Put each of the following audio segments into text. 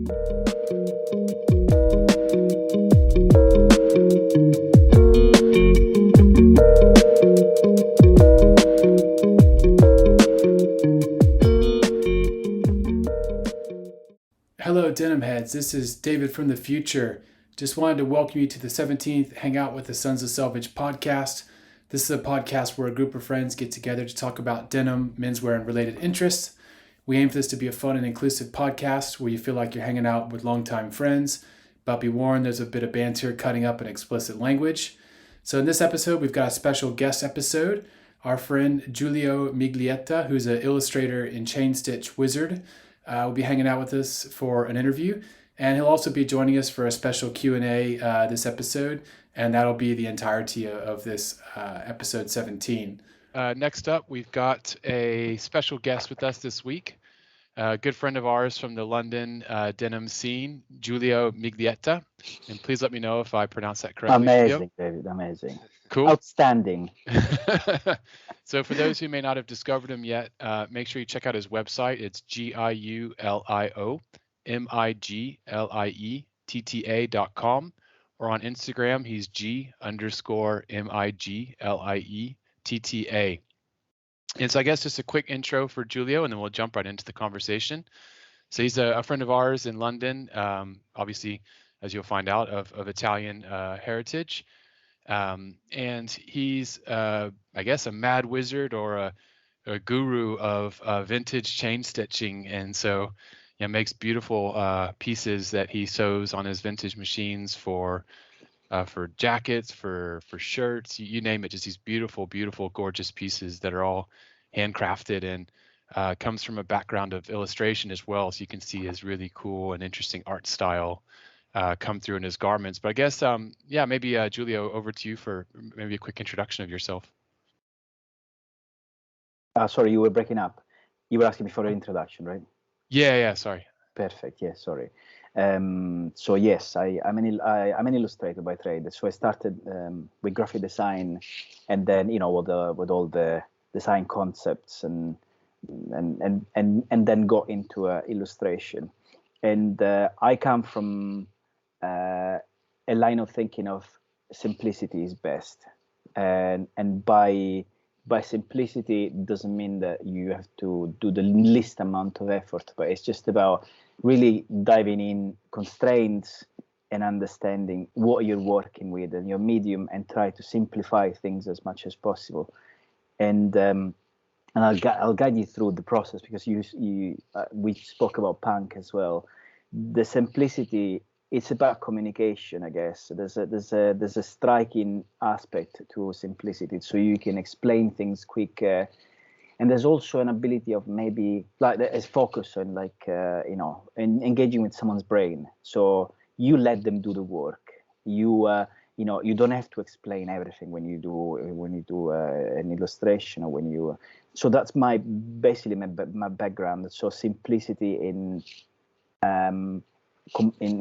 Hello, Denimheads. This is David from the future. Just wanted to welcome you to the 17th Hangout with the Sons of Selvedge podcast. This is a podcast where a group of friends get together to talk about denim, menswear, and related interests. We aim for this to be a fun and inclusive podcast where you feel like you're hanging out with longtime friends, but be warned there's a bit of banter, cutting up, and explicit language. So in this episode, we've got a special guest episode. Our friend Giulio Miglietta, who's an illustrator and Chainstitch wizard, will be hanging out with us for an interview, and he'll also be joining us for a special Q&A this episode, and that'll be the entirety of this episode 17. Next up, we've got a special guest with us this week, a good friend of ours from the London denim scene, Giulio Miglietta, and please let me know if I pronounce that correctly. Amazing, David, amazing. Cool. Outstanding. So for those who may not have discovered him yet, make sure you check out his website. It's GiulioMiglietta.com, or on Instagram, he's G_MIGLIETTA. And so I guess just a quick intro for Giulio, and then we'll jump right into the conversation. So he's a friend of ours in London, obviously, as you'll find out, of Italian heritage. And he's, I guess, a mad wizard or a guru of vintage chain stitching. And so makes beautiful pieces that he sews on his vintage machines for jackets, for shirts, you name it, just these beautiful, beautiful, gorgeous pieces that are all handcrafted, and comes from a background of illustration as well. So you can see his really cool and interesting art style come through in his garments. But I guess, maybe Giulio, over to you for maybe a quick introduction of yourself. Sorry, you were breaking up. You were asking me for an introduction, right? Yeah, sorry. Perfect. Yeah, sorry. So yes, I'm an illustrator by trade. So I started with graphic design, and then with all the design concepts and then got into illustration. And I come from a line of thinking of simplicity is best, and by simplicity doesn't mean that you have to do the least amount of effort, but it's just about really diving in constraints and understanding what you're working with and your medium, and try to simplify things as much as possible. And I'll guide you through the process, because we spoke about punk as well. The simplicity, it's about communication, I guess. There's a striking aspect to simplicity, so you can explain things quicker, and there's also an ability of maybe as focus on engaging with someone's brain. So you let them do the work. You don't have to explain everything when you do an illustration, or when you. So that's basically my background. So simplicity in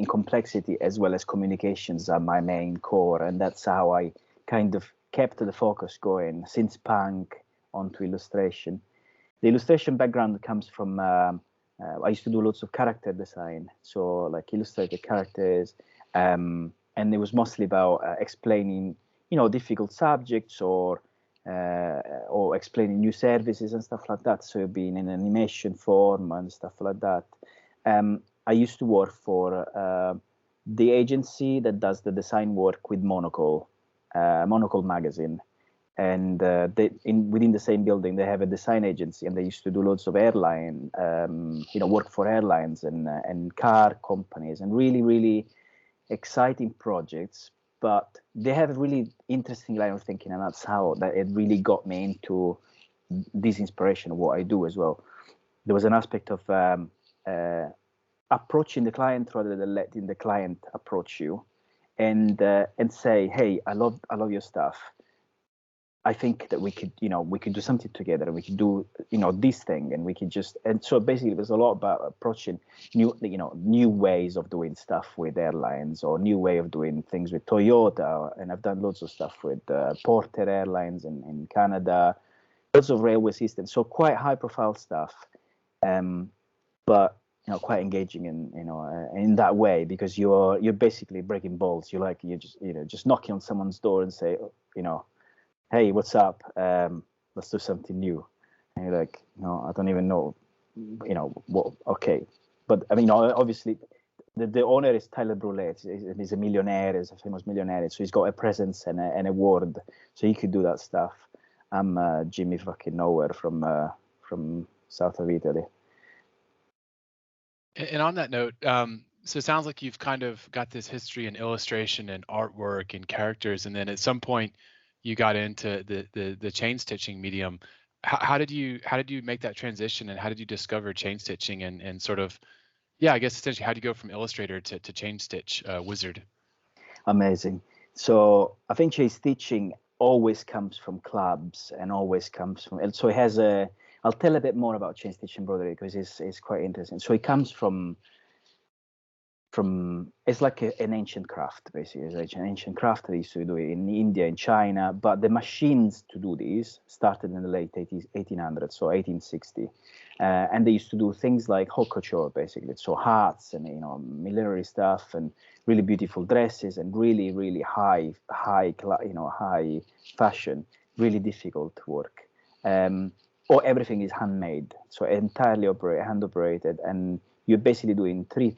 complexity as well as communications are my main core, and that's how I kind of kept the focus going since punk onto illustration. The illustration background comes from I used to do lots of character design, so like illustrated characters, and it was mostly about explaining difficult subjects or explaining new services and stuff like that, so being in animation form and stuff like that. I used to work for the agency that does the design work with Monocle magazine, and within the same building they have a design agency, and they used to do loads of airline, work for airlines and car companies, and really, really exciting projects. But they have a really interesting line of thinking, and that's how that it really got me into this inspiration of what I do as well. There was an aspect of approaching the client rather than letting the client approach you, and say, hey, I love your stuff. I think that we could do something together, and we could do this thing, and we could just. And so basically it was a lot about approaching new ways of doing stuff with airlines, or new way of doing things with Toyota. And I've done loads of stuff with Porter Airlines in Canada, lots of railway systems, so quite high profile stuff. But quite engaging in that way, because you're basically breaking balls. You're just knocking on someone's door and say, hey, what's up? Let's do something new. And you're like, no, I don't even know, what. Okay, but I mean, obviously, the owner is Tyler Brulé. He's a millionaire. He's a famous millionaire. So he's got a presence and an award. So he could do that stuff. I'm Jimmy fucking Nowhere from south of Italy. And on that note, so it sounds like you've kind of got this history in illustration and artwork and characters, and then at some point you got into the chain stitching medium. How did you make that transition, and how did you discover chain stitching and sort of, yeah, I guess essentially how do you go from Illustrator to chain stitch wizard? Amazing. So I think chain stitching always comes from clubs and always comes from. So it has a. I'll tell a bit more about chain stitch embroidery because it's quite interesting. So it comes from it's like an ancient craft, basically. It's like an ancient craft. They used to do it in India, in China, but the machines to do this started in the late 1800s, so 1860, and they used to do things like haute couture, basically. So hats and millinery stuff and really beautiful dresses and really really high fashion, really difficult work. Or everything is handmade, so entirely hand operated, and you're basically doing three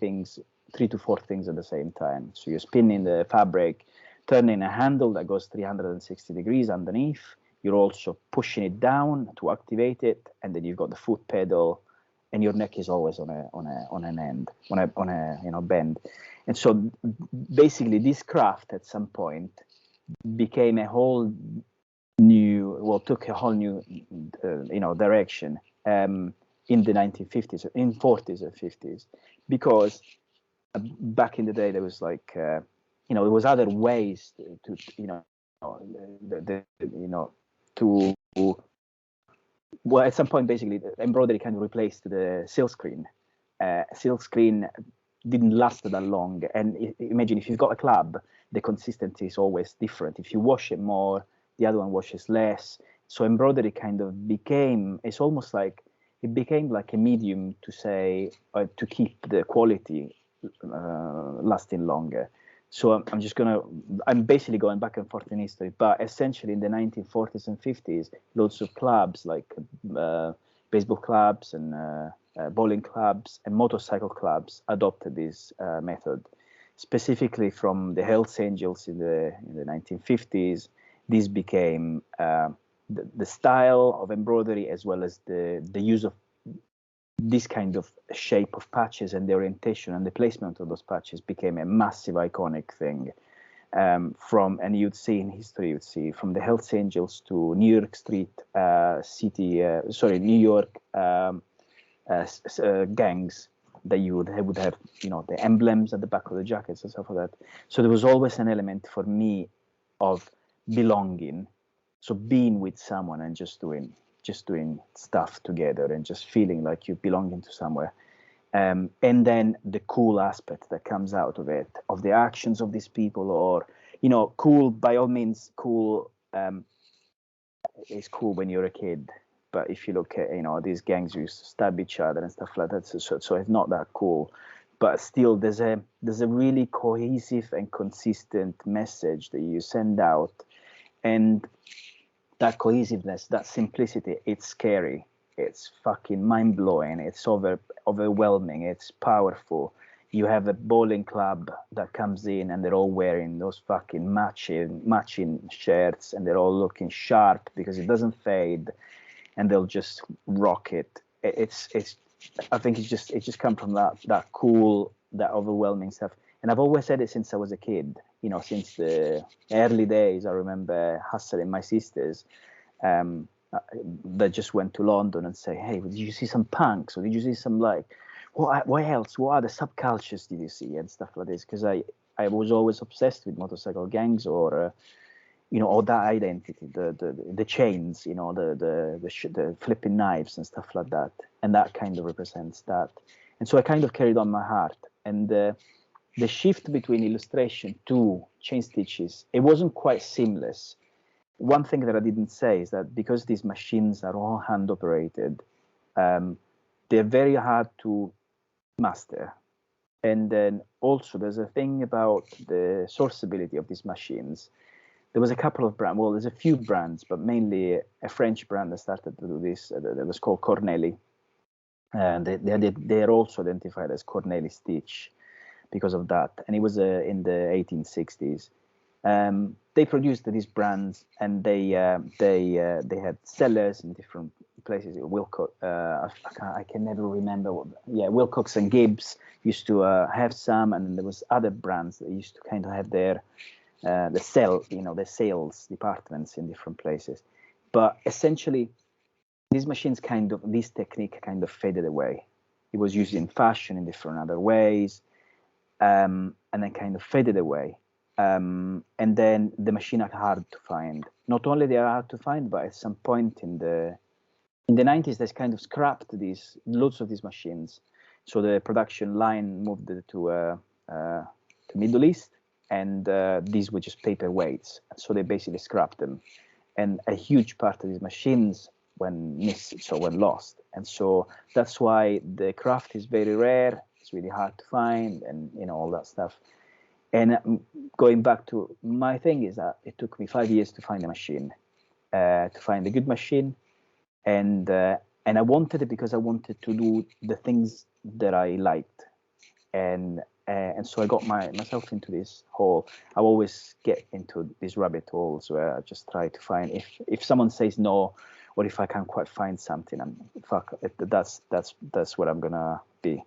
to four things at the same time. So you're spinning the fabric, turning a handle that goes 360 degrees underneath. You're also pushing it down to activate it, and then you've got the foot pedal, and your neck is always on a bend. And so basically, this craft at some point became took a whole new direction in the 1950s, in 40s and 50s, because back in the day there was there was other ways at some point basically embroidery kind of replaced the silk screen. Silk screen didn't last that long, and imagine if you've got a club, the consistency is always different. If you wash it more, the other one washes less. So embroidery kind of became like a medium to say to keep the quality lasting longer. So I'm basically going back and forth in history, but essentially in the 1940s and 50s, loads of clubs like baseball clubs and bowling clubs and motorcycle clubs adopted this method. Specifically from the Hells Angels in the 1950s, this became the style of embroidery, as well as the use of this kind of shape of patches, and the orientation and the placement of those patches became a massive iconic thing. And you'd see in history, from the Hells Angels to New York New York gangs that would have the emblems at the back of the jackets and stuff like that. So there was always an element for me of belonging, so being with someone and just doing stuff together and just feeling like you belonging to somewhere. And then the cool aspect that comes out of it, of the actions of these people, or cool, by all means, cool is cool when you're a kid, but if you look at these gangs used to stab each other and stuff like that, so it's not that cool. But still, there's a really cohesive and consistent message that you send out, and that cohesiveness, that simplicity, it's scary, it's fucking mind-blowing, it's overwhelming, it's powerful. You have a bowling club that comes in and they're all wearing those fucking matching shirts, and they're all looking sharp because it doesn't fade, and they'll just rock it. I think it just come from that cool, that overwhelming stuff. And I've always said it since I was a kid, since the early days. I remember hustling my sisters that just went to London and say, hey, did you see some punks, or did you see some what else? What other subcultures did you see, and stuff like this? Because I was always obsessed with motorcycle gangs, or or that identity, the chains, the flipping knives and stuff like that, and that kind of represents that. And so I kind of carried on my heart, and the shift between illustration to chain stitches, it wasn't quite seamless. One thing that I didn't say is that because these machines are all hand operated, they're very hard to master. And then also there's a thing about the sourceability of these machines. There was a couple of brands. Well, there's a few brands, but mainly a French brand that started to do this. That was called Corneli, and they're also identified as Corneli Stitch because of that. And it was in the 1860s. They produced these brands, and they had sellers in different places. Wilcox, I can never remember what. Yeah, Wilcox and Gibbs used to have some, and then there was other brands that used to kind of have their the sales departments in different places. But essentially, these machines this technique kind of faded away. It was used in fashion in different other ways, and then kind of faded away. And then the machine are hard to find. Not only they are hard to find, but at some point in the 90s, they kind of scrapped loads of these machines. So the production line moved to Middle East, and these were just paperweights. So they basically scrapped them, and a huge part of these machines went lost. And so that's why the craft is very rare. It's really hard to find, and all that stuff. And going back to my thing is that it took me 5 years to find a machine, to find a good machine, and I wanted it because I wanted to do the things that I liked, and so I got myself into this hole. I always get into these rabbit holes where I just try to find if someone says no, or if I can't quite find something, that's what I'm gonna be.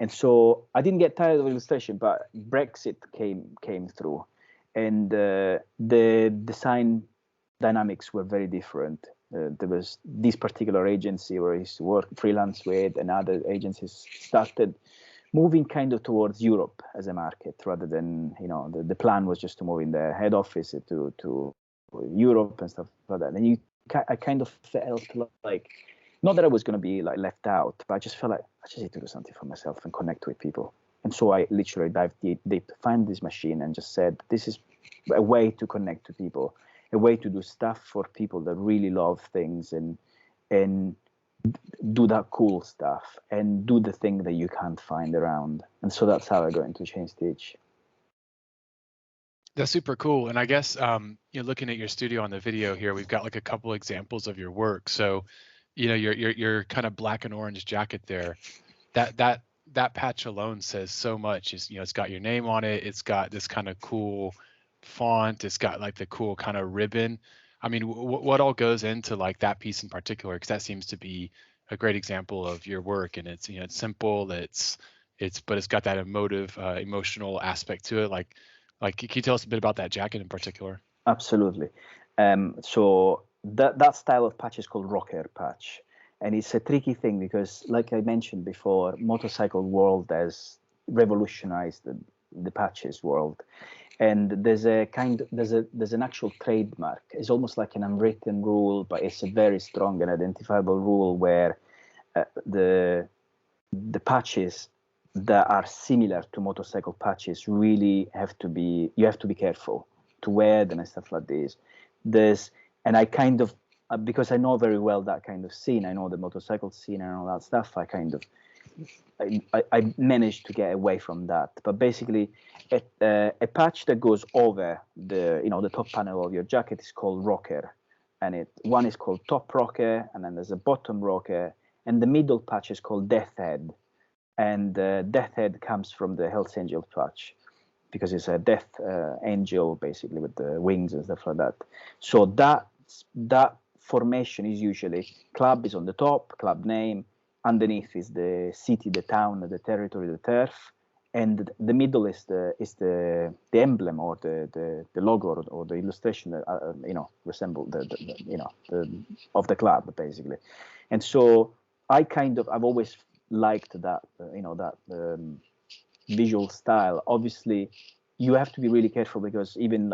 And so I didn't get tired of illustration, but Brexit came through, and the design dynamics were very different. There was this particular agency where I used to work freelance with, and other agencies started moving kind of towards Europe as a market, rather than, the plan was just to move in the head office to Europe and stuff like that. And I kind of felt like, not that I was going to be like left out, but I just felt like I just need to do something for myself and connect with people. And so I literally dived deep to find this machine and just said, this is a way to connect to people, a way to do stuff for people that really love things and do that cool stuff and do the thing that you can't find around. And so that's how I got into Chainstitch. That's super cool. And I guess looking at your studio on the video here, we've got like a couple examples of your work. So your kind of black and orange jacket there, that patch alone says so much. It's got your name on it. It's got this kind of cool font. It's got like the cool kind of ribbon. I mean, what all goes into like that piece in particular? Because that seems to be a great example of your work, and it's it's simple. But it's got that emotional aspect to it. Like, can you tell us a bit about that jacket in particular? Absolutely. So that style of patch is called rocker patch, and it's a tricky thing because, like I mentioned before, motorcycle world has revolutionized the patches world, and there's an actual trademark. It's almost like an unwritten rule, but it's a very strong and identifiable rule where the patches that are similar to motorcycle patches really you have to be careful to wear them and stuff like this. And I kind of, because I know very well that kind of scene, I know the motorcycle scene and all that stuff, I managed to get away from that. But basically, a patch that goes over the top panel of your jacket is called rocker, and one is called top rocker, and then there's a bottom rocker, and the middle patch is called death head. And death head comes from the Hell's Angel patch, because it's a death angel basically with the wings and stuff like that. So that formation is usually club is on the top, club name, underneath is the city, the town, the territory, the turf, and the middle is the emblem or the logo or the illustration that resemble the of the club basically. And so I've always liked that visual style. Obviously, you have to be really careful because even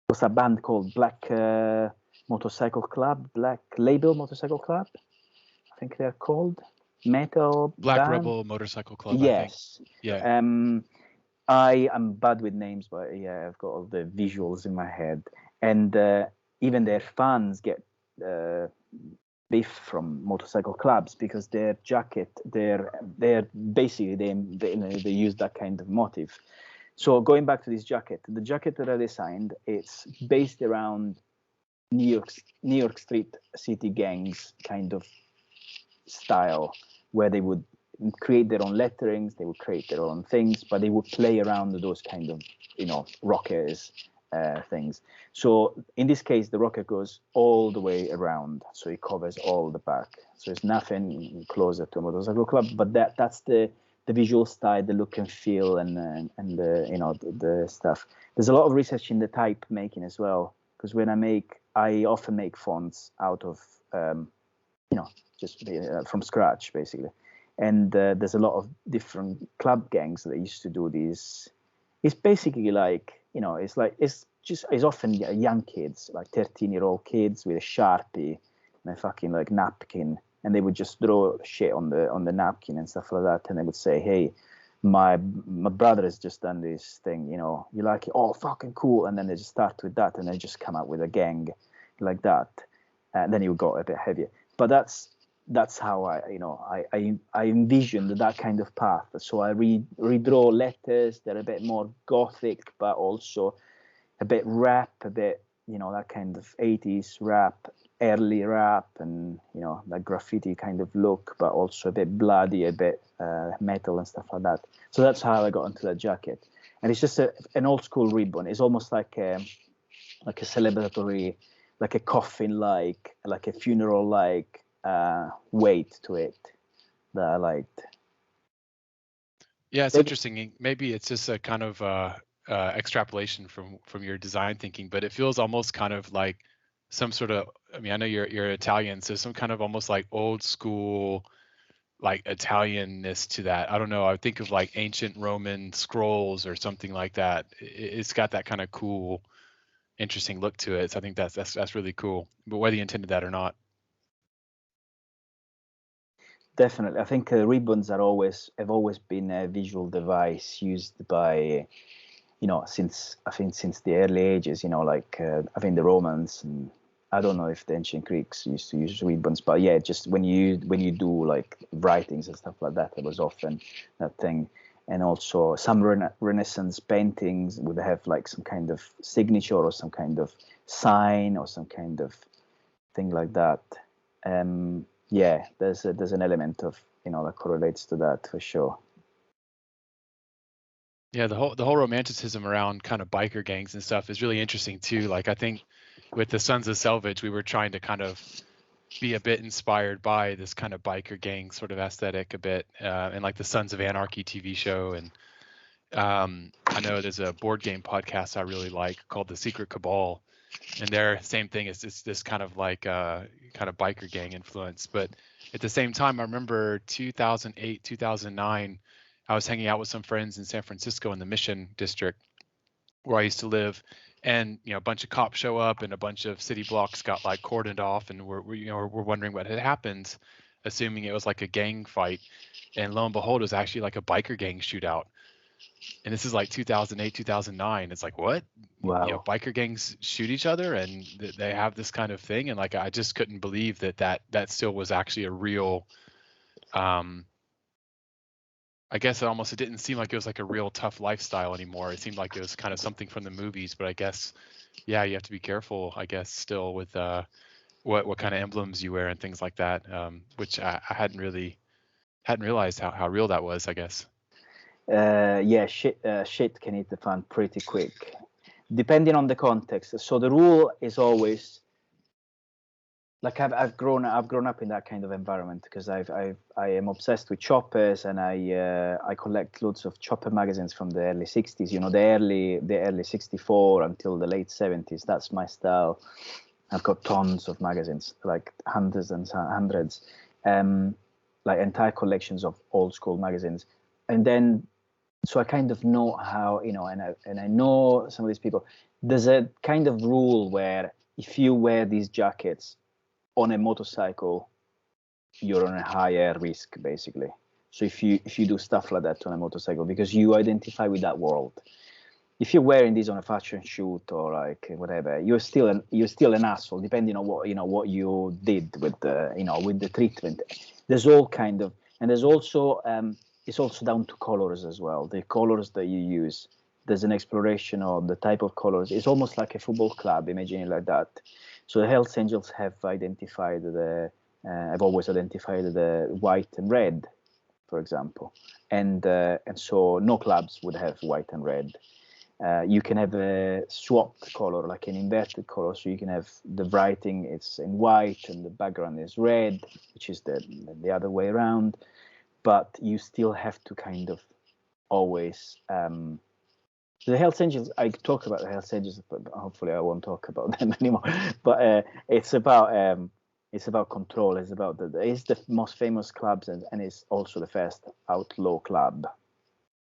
what's a band called Black Motorcycle Club, Black Label Motorcycle Club, I think they're called metal Black band. Rebel Motorcycle Club. Yes. I think. Yeah. I am bad with names, but yeah, I've got all the visuals in my head, and even their fans get beef from motorcycle clubs because their jacket, they're basically they use that kind of motif. So going back to this jacket, the jacket that I designed, it's based around New York street city gangs kind of style, where they would create their own letterings, they would create their own things, but they would play around those kind of, rockers things. So in this case, the rocker goes all the way around, so it covers all the back. So it's nothing closer to a motorcycle club, but that's the visual style, the look and feel, and the stuff. There's a lot of research in the type making as well, because when I often make fonts out of just from scratch basically. And there's a lot of different club gangs that used to do these. It's basically like, it's often young kids, like 13-year-old kids with a Sharpie and a fucking like napkin, and they would just draw shit on the napkin and stuff like that, and they would say, hey, my brother has just done this thing, you like it? Oh, fucking cool. And then they just start with that, and they just come out with a gang like that, and then it would go a bit heavier. But that's how I envisioned that kind of path. So I redraw letters that are a bit more gothic, but also a bit rap, a bit, that kind of 80s rap, early rap, and, that graffiti kind of look, but also a bit bloody, a bit metal and stuff like that. So that's how I got into that jacket. And it's just an old school ribbon. It's almost like a celebratory, like a coffin, like a funeral, like weight to it that I liked. Yeah, it's interesting. Maybe it's just a kind of extrapolation from your design thinking, but it feels almost kind of like some sort of, I know you're Italian, so some kind of almost like old school, like Italianness to that. I don't know. I think of like ancient Roman scrolls or something like that. It's got that kind of cool, interesting look to it. So I think that's really cool. But whether you intended that or not. Definitely, I think ribbons have always been a visual device used by, since the early ages. I think the Romans, and I don't know if the ancient Greeks used to use ribbons, but yeah, just when you do like writings and stuff like that, it was often that thing. And also some Renaissance paintings would have like some kind of signature or some kind of sign or some kind of thing like that. Yeah, there's an element of, that correlates to that for sure. Yeah, the whole romanticism around kind of biker gangs and stuff is really interesting too. Like I think with the Sons of Selvedge, we were trying to kind of be a bit inspired by this kind of biker gang sort of aesthetic a bit, and like the Sons of Anarchy TV show. And I know there's a board game podcast I really like called The Secret Cabal, and their same thing is this kind of like kind of biker gang influence. But at the same time, I remember 2008, 2009, I was hanging out with some friends in San Francisco in the Mission District where I used to live, and a bunch of cops show up and a bunch of city blocks got like cordoned off, and we're wondering what had happened, assuming it was like a gang fight, and lo and behold, it was actually like a biker gang shootout. And this is like 2008, 2009. It's like, what? Wow. Biker gangs shoot each other, and they have this kind of thing. And like, I just couldn't believe that still was actually a real. I guess it didn't seem like it was like a real tough lifestyle anymore. It seemed like it was kind of something from the movies. But I guess, yeah, you have to be careful, I guess, still with what kind of emblems you wear and things like that, which I hadn't realized how real that was, I guess. Yeah, shit can hit the fan pretty quick, depending on the context. So the rule is always, like, I've grown up in that kind of environment because I am obsessed with choppers, and I collect loads of chopper magazines from the early 60s. The early 64 until the late 70s. That's my style. I've got tons of magazines, like hundreds and hundreds, like entire collections of old school magazines. And then, so I kind of know how, and I know some of these people. There's a kind of rule where if you wear these jackets on a motorcycle, you're on a higher risk, basically. So if you do stuff like that on a motorcycle, because you identify with that world, if you're wearing this on a fashion shoot or like whatever, you're still an asshole, depending on what you did with the treatment. There's all kind of, and there's also it's also down to colors as well. The colors that you use. There's an exploration of the type of colors. It's almost like a football club, imagine it like that. So the Hells Angels have identified have always identified the white and red, for example, and so no clubs would have white and red. You can have a swapped color, like an inverted color, so you can have the writing it's in white and the background is red, which is the other way around. But you still have to kind of always. The Hells Angels, I talk about the Hells Angels, but hopefully I won't talk about them anymore. But it's about control. It's about it's the most famous clubs, and it's also the first outlaw club.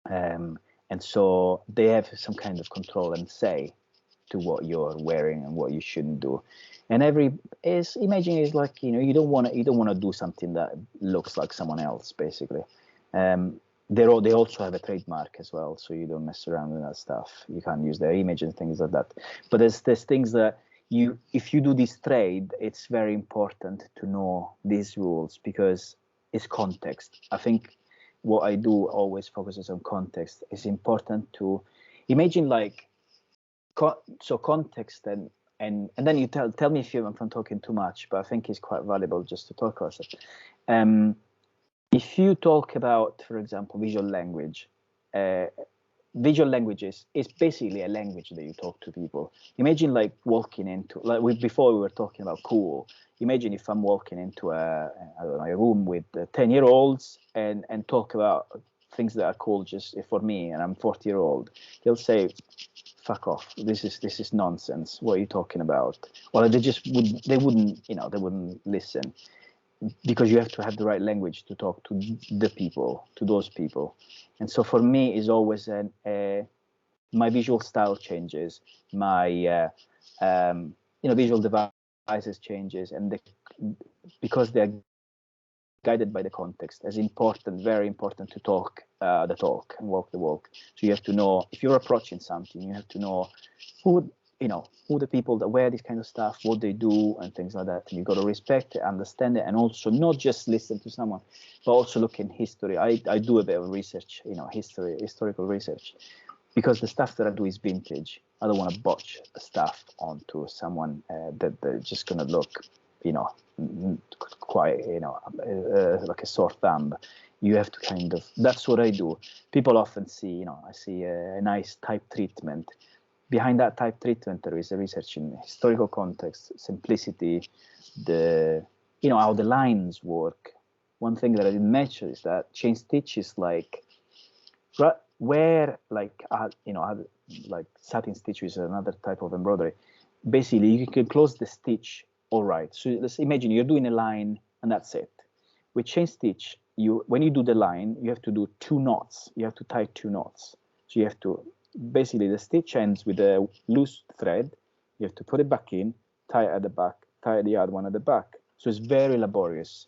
And so they have some kind of control and say to what you're wearing and what you shouldn't do. And imagine is like, you don't want to do something that looks like someone else, basically. They also have a trademark as well, so you don't mess around with that stuff. You can't use their image and things like that. But there's things that if you do this trade, it's very important to know these rules because it's context. I think what I do always focuses on context. It's important to imagine like context and then you tell me if I'm talking too much, but I think it's quite valuable just to talk about it. If you talk about, for example, visual language, visual languages is basically a language that you talk to people. Imagine like walking into, before we were talking about cool. Imagine if I'm walking into a room with 10-year-olds and talk about things that are cool just for me, and I'm 40-year-old. They'll say, "Fuck off! This is nonsense. What are you talking about?" Well, they wouldn't listen. Because you have to have the right language to talk to those people. And so for me, is always my visual style changes, my visual devices changes, and because they're guided by the context. As important, very important to talk the talk and walk the walk. So you have to know, if you're approaching something, you have to know who the people that wear this kind of stuff, what they do, and things like that. And you've got to respect it, understand it, and also not just listen to someone, but also look in history. I do a bit of research, historical research, because the stuff that I do is vintage. I don't want to botch stuff onto someone that they're just going to look, quite, like a sore thumb. You have to kind of, that's what I do. People often see, I see a nice type treatment. Behind that type treatment, there is a research in historical context, simplicity, how the lines work. One thing that I didn't mention is that Chainstitch is like where like satin stitch is another type of embroidery. Basically, you can close the stitch all right. So let's imagine you're doing a line and that's it. With Chainstitch, when you do the line, you have to do 2 knots. You have to tie 2 knots. So you have to. Basically, the stitch ends with a loose thread. You have to put it back in, tie it at the back, tie the other one at the back. So it's very laborious.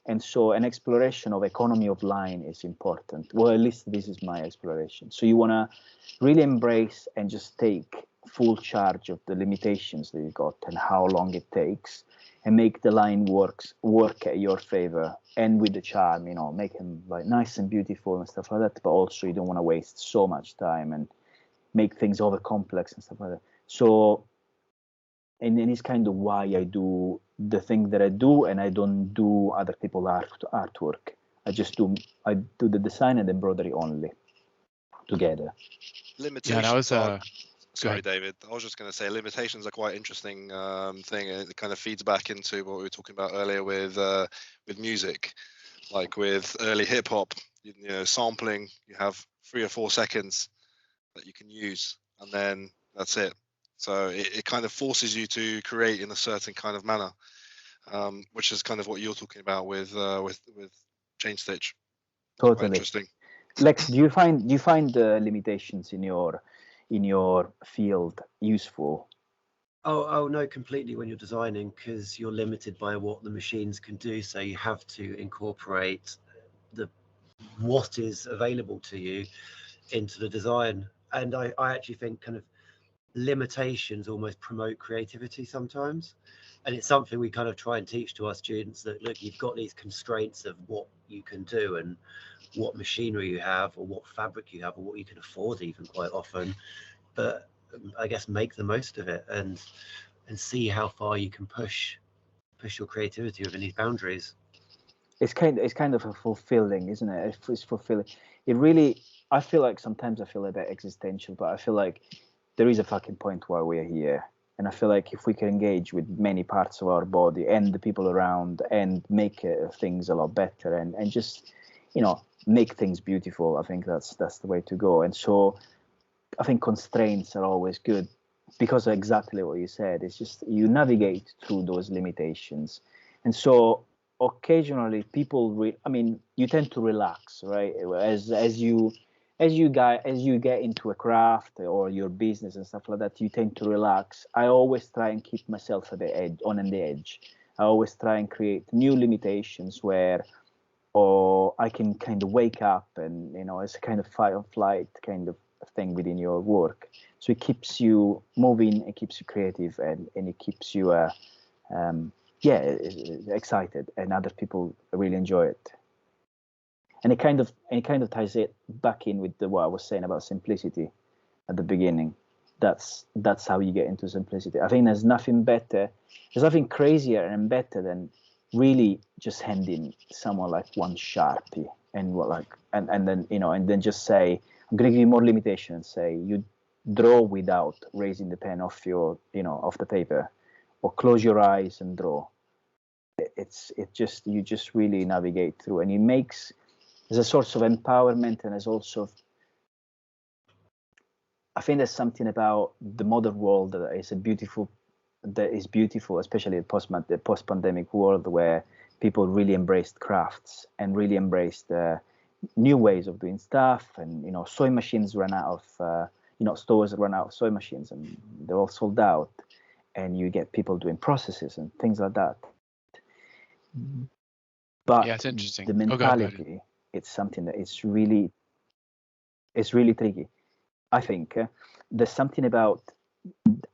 And so an exploration of economy of line is important. Well, at least this is my exploration. So you want to really embrace and just take full charge of the limitations that you got and how long it takes, and make the line work at your favor and with the charm, make them like nice and beautiful and stuff like that. But also you don't want to waste so much time and make things over complex and stuff like that. So, and then it's kind of why I do the thing that I do, and I don't do other people's artwork. I do the design and embroidery only together. Limitations. Sorry, David. I was just going to say limitations are quite interesting thing. It kind of feeds back into what we were talking about earlier with music, like with early hip hop. Sampling. You have 3 or 4 seconds that you can use, and then that's it. So it kind of forces you to create in a certain kind of manner, which is kind of what you're talking about with Chainstitch. Totally. Quite interesting. Lex, do you find the limitations in your field useful? Oh no, completely. When you're designing, because you're limited by what the machines can do, so you have to incorporate what is available to you into the design. and I actually think kind of limitations almost promote creativity sometimes. And it's something we kind of try and teach to our students, that look, you've got these constraints of what you can do and what machinery you have, or what fabric you have, or what you can afford even quite often. But I guess make the most of it and see how far you can push your creativity within these boundaries. It's kind of a fulfilling, isn't it? It's fulfilling. It really, I feel like sometimes I feel a bit existential, but I feel like there is a fucking point why we're here. And I feel like if we can engage with many parts of our body and the people around and make things a lot better and just, you know, make things beautiful, I think that's the way to go. And so I think constraints are always good, because of exactly what you said. It's just you navigate through those limitations. And so occasionally people you tend to relax, right? As you get into a craft or your business and stuff like that, you tend to relax. I always try and keep myself at the edge, on the edge. I always try and create new limitations where I can kind of wake up and, you know, it's a kind of fight or flight kind of thing within your work. So it keeps you moving, it keeps you creative, and it keeps you excited, and other people really enjoy it. And it kind of ties it back in with what I was saying about simplicity at the beginning. That's how you get into simplicity. I think there's nothing crazier and better than really just handing someone like one Sharpie and then just say, I'm going to give you more limitation and say, you draw without raising the pen off the paper, or close your eyes and draw. You just really navigate through, and it makes, there's a source of empowerment, and there's also, I think there's something about the modern world that is beautiful, especially the post-pandemic world, where people really embraced crafts and really embraced new ways of doing stuff. And, you know, sewing machines ran out of, stores run out of sewing machines, and they're all sold out. And you get people doing processes and things like that. But yeah, it's interesting. The mentality, it's something that it's really tricky. I think there's something about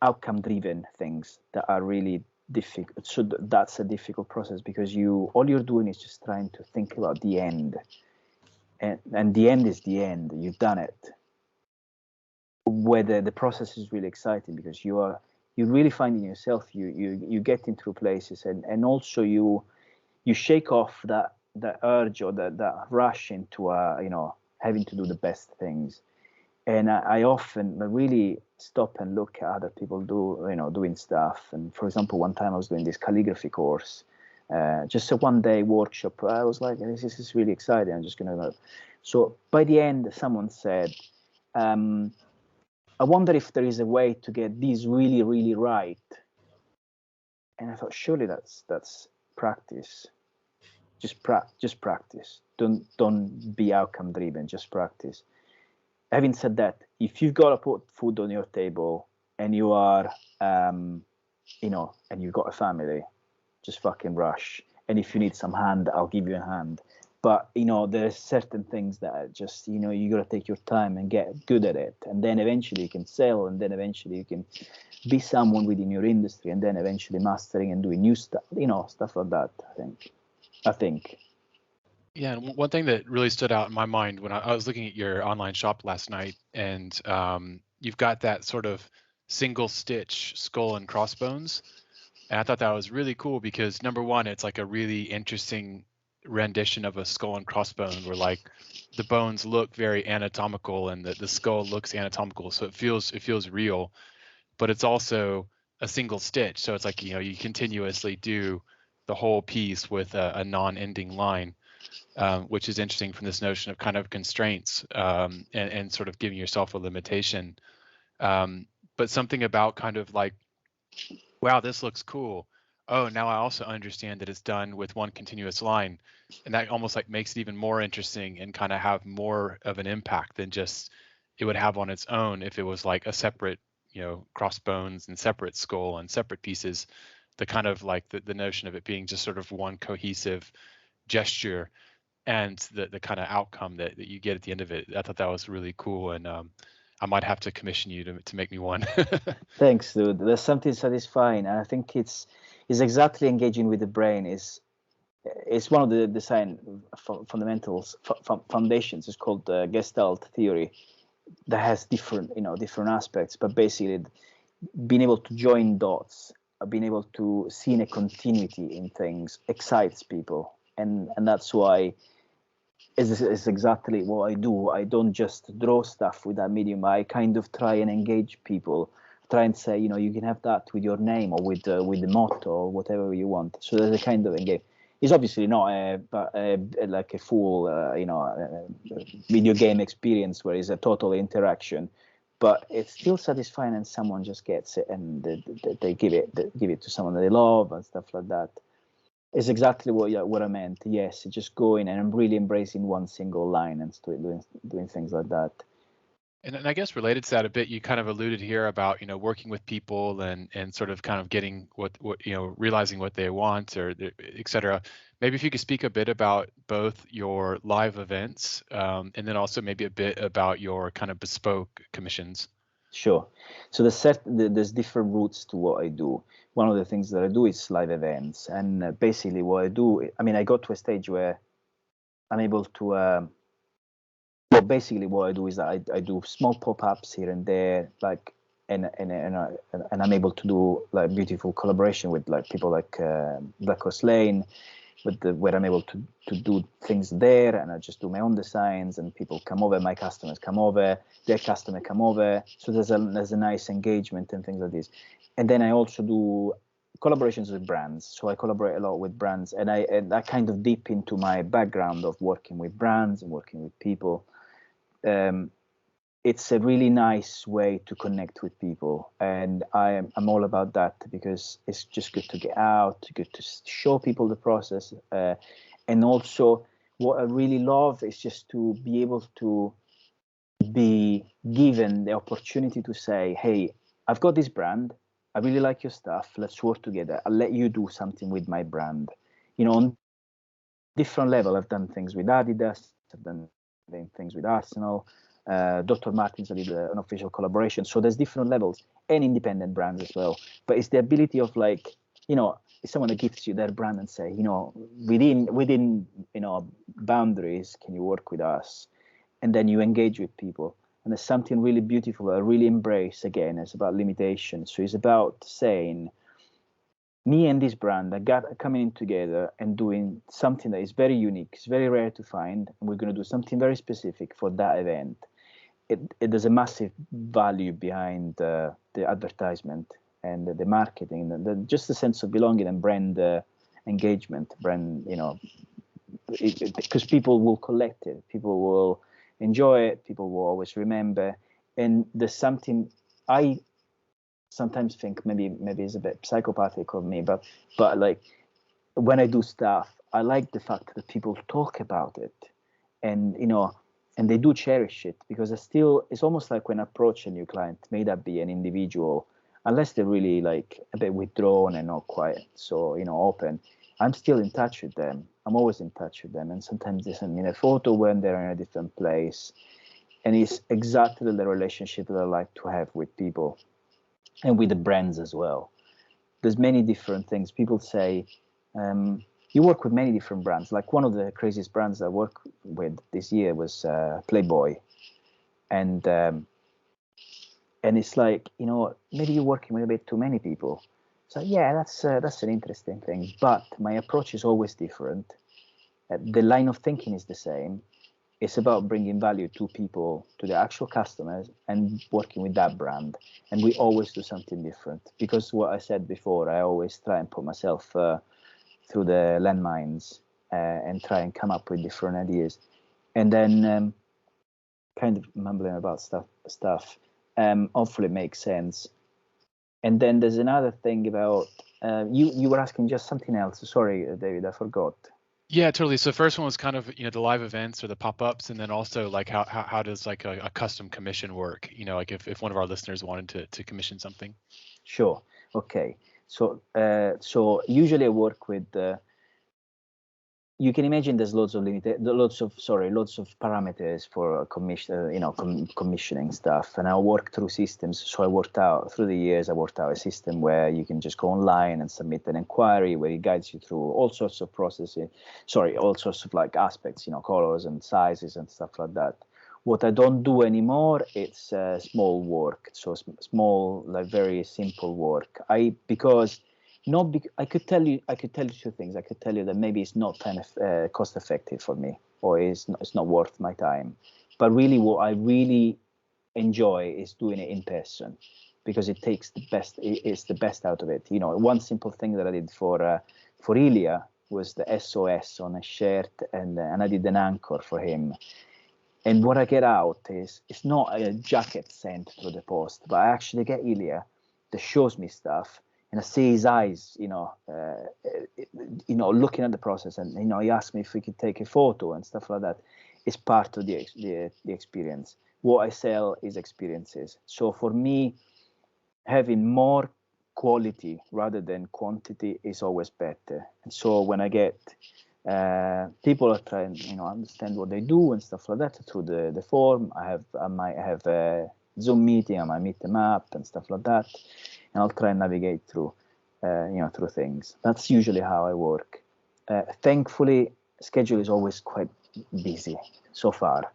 outcome-driven things that are really difficult. So that's a difficult process, because all you're doing is just trying to think about the end, and the end is the end. You've done it. Whether the process is really exciting, because you're really finding yourself. You get into places, and also you shake off that urge or that rush into having to do the best things. And I often really stop and look at other people doing stuff. And for example, one time I was doing this calligraphy course, just a one-day workshop. I was like, this is really exciting. I'm just gonna. So by the end, someone said, I wonder if there is a way to get these really, really right. And I thought, surely that's practice. Just practice. Don't be outcome driven. Just practice. Having said that, if you've got to put food on your table and you are, and you've got a family, just fucking rush. And if you need some hand, I'll give you a hand. But, there's certain things that are just, you got to take your time and get good at it. And then eventually you can sell, and then eventually you can be someone within your industry, and then eventually mastering and doing new stuff, stuff like that, I think. Yeah, and one thing that really stood out in my mind when I was looking at your online shop last night, and you've got that sort of single stitch skull and crossbones. And I thought that was really cool because, number one, it's like a really interesting rendition of a skull and crossbone, where like the bones look very anatomical and the skull looks anatomical, so it feels real. But it's also a single stitch, so it's like, you continuously do the whole piece with a non-ending line. Which is interesting from this notion of kind of constraints, and sort of giving yourself a limitation. But something about kind of like, wow, this looks cool. Oh, now I also understand that it's done with one continuous line. And that almost like makes it even more interesting and kind of have more of an impact than just it would have on its own if it was like a separate, crossbones and separate skull and separate pieces. The kind of like the notion of it being just sort of one cohesive gesture, and the kind of outcome that you get at the end of it. I thought that was really cool. And I might have to commission you to make me one. Thanks, dude. There's something satisfying, and I think it's exactly engaging with the brain. It's one of the design fundamentals, foundations. It's called gestalt theory, that has different aspects, but basically being able to join dots, being able to see in a continuity in things excites people, and that's why it's exactly what I do. I don't just draw stuff with that medium. I kind of try and engage people, try and say, you can have that with your name or with the motto or whatever you want. So there's a kind of engage. It's obviously not like a full video game experience where it's a total interaction, but it's still satisfying, and someone just gets it and they give it to someone that they love and stuff like that. It's exactly what I meant. Yes, just going and I'm really embracing one single line and doing things like that. And I guess related to that a bit, you kind of alluded here about, working with people and sort of kind of getting what realizing what they want, or et cetera. Maybe if you could speak a bit about both your live events and then also maybe a bit about your kind of bespoke commissions. Sure. So there's different routes to what I do. One of the things that I do is live events, and basically what I do, I got to a stage where I'm able to. Well, basically, what I do is that I do small pop-ups here and there, like, and I'm able to do like beautiful collaboration with like people like Black Horse Lane, where I'm able to do things there, and I just do my own designs, and people come over, my customers come over, their customer come over, so there's a nice engagement and things like this. And then I also do collaborations with brands, so I collaborate a lot with brands, and I kind of dip into my background of working with brands and working with people. It's a really nice way to connect with people, and I'm all about that, because it's just good to get out, good to show people the process, and also what I really love is just to be able to be given the opportunity to say, hey, I've got this brand, I really like your stuff, let's work together, I'll let you do something with my brand. On different level, I've done things with Adidas, I've done things with Arsenal, Dr. Martens, I did an official collaboration. So there's different levels, and independent brands as well. But it's the ability of like, if someone that gives you their brand and say, within boundaries, can you work with us? And then you engage with people. And there's something really beautiful I really embrace. Again, it's about limitation. So it's about saying, me and this brand are coming in together and doing something that is very unique. It's very rare to find, and we're going to do something very specific for that event. There's a massive value behind the advertisement and the marketing, just the sense of belonging and brand engagement, because people will collect it, people will enjoy it, people will always remember. And there's something I sometimes think maybe it's a bit psychopathic of me, but like when I do stuff, I like the fact that people talk about it, and and they do cherish it, because it's almost like when I approach a new client, may that be an individual, unless they're really like a bit withdrawn and not quite so open, I'm still in touch with them. I'm always in touch with them, and sometimes they send me a photo when they're in a different place, and it's exactly the relationship that I like to have with people. And with the brands as well. There's many different things. People say, you work with many different brands. Like one of the craziest brands I worked with this year was Playboy. And it's like, maybe you're working with a bit too many people. So yeah, that's an interesting thing. But my approach is always different. The line of thinking is the same. It's about bringing value to people, to the actual customers, and working with that brand. And we always do something different, because what I said before, I always try and put myself through the landmines and try and come up with different ideas. And then kind of mumbling about stuff hopefully makes sense. And then there's another thing about, you were asking just something else. Sorry, David, I forgot. Yeah, totally. So first one was kind of, the live events or the pop-ups, and then also like how does like a custom commission work? Like if one of our listeners wanted to commission something. Sure. Okay. So usually I work with you can imagine there's lots of parameters for commissioning stuff. And I work through systems. So I worked out through the years. I worked out a system where you can just go online and submit an inquiry where it guides you through all sorts of all sorts of like aspects, colors and sizes and stuff like that. What I don't do anymore, it's small work. So small, like very simple work. I could tell you two things. I could tell you that maybe it's not cost effective for me, or it's not worth my time. But really, what I really enjoy is doing it in person, because it takes the best. It's the best out of it. One simple thing that I did for Ilya was the SOS on a shirt, and I did an anchor for him. And what I get out is, it's not a jacket sent through the post, but I actually get Ilya that shows me stuff. And I see his eyes, looking at the process, and he asked me if we could take a photo and stuff like that. It's part of the experience. What I sell is experiences. So for me, having more quality rather than quantity is always better. And so when I get people are trying, understand what they do and stuff like that through the form, I might have a Zoom meeting, I might meet them up and stuff like that. And I'll try and navigate through things. That's usually how I work. Thankfully, schedule is always quite busy so far,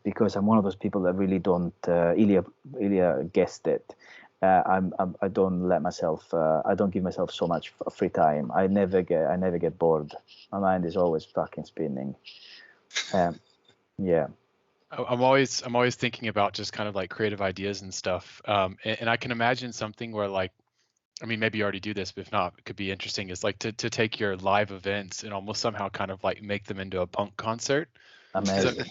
because I'm one of those people that really don't. Ilya guessed it. I don't let myself. I don't give myself so much free time. I never get bored. My mind is always fucking spinning. Yeah. I'm always thinking about just kind of like creative ideas and stuff. And I can imagine something where, like, I mean, maybe you already do this, but if not, it could be interesting. Is like to take your live events and almost somehow kind of like make them into a punk concert. Amazing.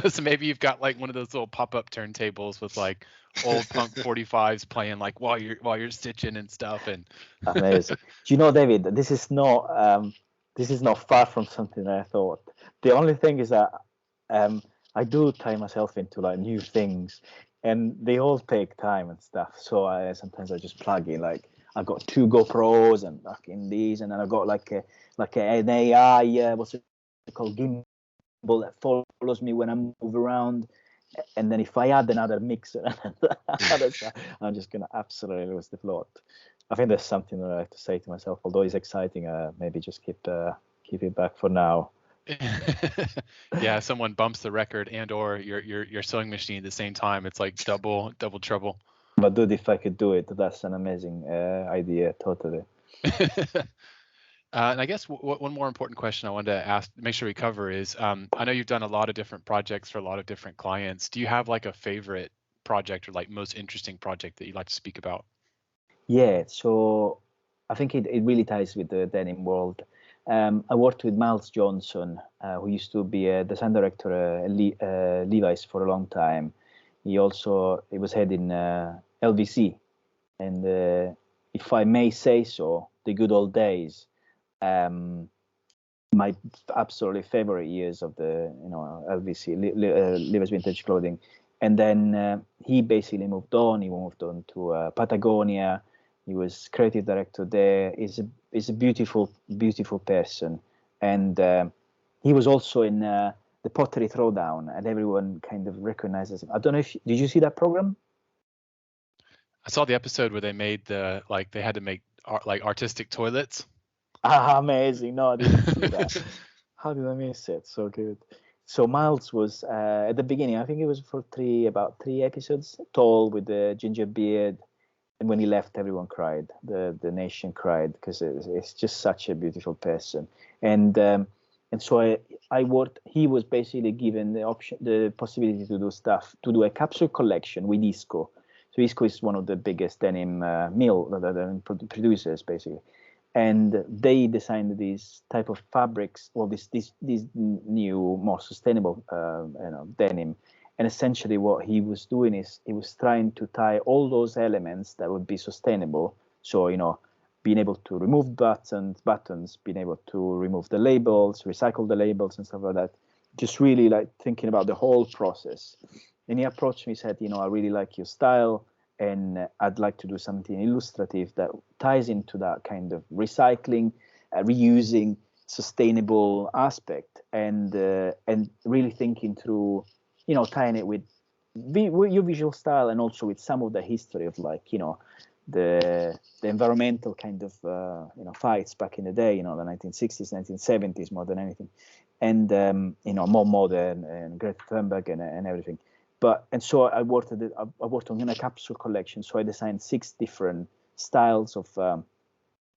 So maybe you've got like one of those little pop-up turntables with like old punk 45s playing like while you're stitching and stuff. And amazing. Do you know, David, this is not far from something I thought. The only thing is that I do tie myself into like new things, and they all take time and stuff. So sometimes I just plug in, like, I've got 2 GoPros and fucking these, and then I've got like an AI, what's it called, gimbal that follows me when I move around. And then if I add another mixer, I'm just gonna absolutely lose the plot. I think there's something that I have to say to myself, although it's exciting. Maybe just keep it back for now. Yeah, someone bumps the record and or your sewing machine at the same time. It's like double trouble. But dude, if I could do it, that's an amazing idea, totally. And I guess one more important question I wanted to ask, make sure we cover is, I know you've done a lot of different projects for a lot of different clients. Do you have like a favorite project or like most interesting project that you'd like to speak about? Yeah, so I think it really ties with the denim world. I worked with Miles Johnson, who used to be a design director at Levi's for a long time. He was head in LVC, and if I may say so, the good old days. My absolutely favorite years of the LVC, Levi's Vintage Clothing, and then he basically moved on. He moved on to Patagonia. He was creative director there. He's a beautiful person, and he was also in the Pottery Throwdown, and everyone kind of recognizes him. I don't know did you see that program? I saw the episode where they made they had to make artistic toilets. Amazing! No, I didn't see that. How did I miss it? So good. So Miles was at the beginning. I think it was for about 3 episodes, tall with the ginger beard. And when he left, everyone cried. The nation cried, because it's just such a beautiful person. And so I worked. He was basically given the possibility to do a capsule collection with ISCO. So ISCO is one of the biggest denim producers, basically. And they designed these type of fabrics, well, these new, more sustainable, denim. And essentially what he was doing is he was trying to tie all those elements that would be sustainable. So, being able to remove buttons, being able to remove the labels, recycle the labels and stuff like that. Just really like thinking about the whole process. And he approached me, said, I really like your style, and I'd like to do something illustrative that ties into that kind of recycling, reusing, sustainable aspect, and really thinking through, tying it with your visual style, and also with some of the history of, like, the environmental kind of fights back in the day, the 1960s, 1970s, more than anything, and more modern, and Greta Thunberg and everything. So I worked on a capsule collection. So I designed 6 different styles of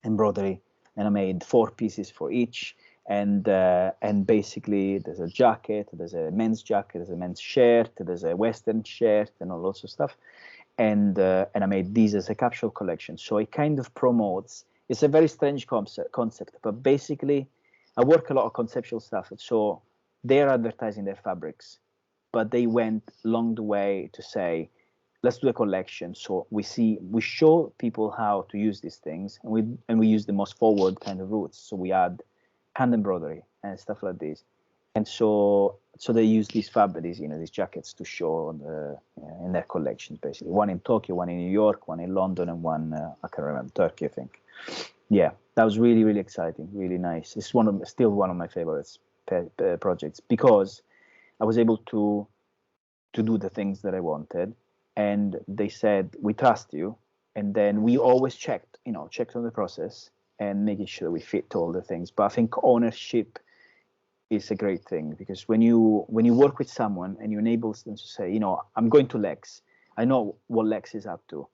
embroidery, and I made 4 pieces for each. And basically, there's a jacket, there's a men's jacket, there's a men's shirt, there's a Western shirt, and all lots of stuff. And I made these as a capsule collection. So it kind of promotes. It's a very strange concept, but basically, I work a lot of conceptual stuff. So they're advertising their fabrics, but they went along the way to say, let's do a collection. So we show people how to use these things, and we use the most forward kind of routes. So we add hand embroidery and stuff like this. And so they use these fabrics, these jackets, to show in their collections, basically. One in Tokyo, one in New York, one in London, and one, I can't remember, Turkey, I think. Yeah, that was really, really exciting, really nice. It's still one of my favorites projects, because I was able to do the things that I wanted, and they said, we trust you. And then we always checked on the process and making sure we fit all the things. But I think ownership is a great thing, because when you work with someone and you enable them to say, I'm going to Lex, I know what Lex is up to,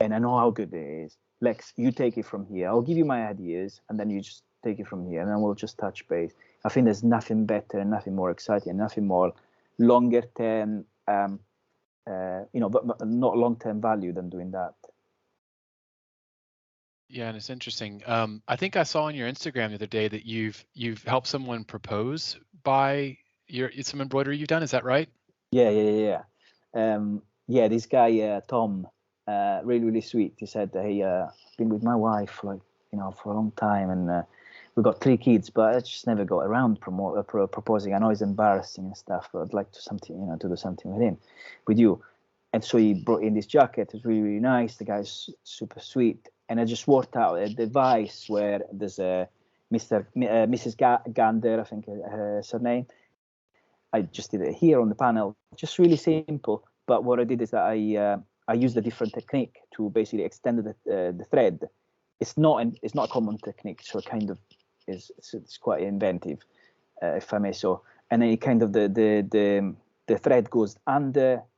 and I know how good it is. Lex, you take it from here. I'll give you my ideas, and then you just take it from here, and then we'll just touch base. I think there's nothing better and nothing more exciting, and nothing more longer term, but not long term value than doing that. Yeah, and it's interesting. I think I saw on your Instagram the other day that you've helped someone propose by some embroidery you've done. Is that right? Yeah. This guy Tom, really, really sweet. He said, "Hey, I've been with my wife for a long time, and we've got 3 kids, but I just never got around proposing. I know it's embarrassing and stuff, but I'd like to do something with you." And so he brought in this jacket. It's really, really nice. The guy's super sweet. And I just worked out a device where there's a Mrs. Gander, I think is her name. I just did it here on the panel, just really simple. But what I did is that I used a different technique to basically extend the thread. It's not a common technique, so it kind of it's quite inventive, if I may so. And then it kind of the thread goes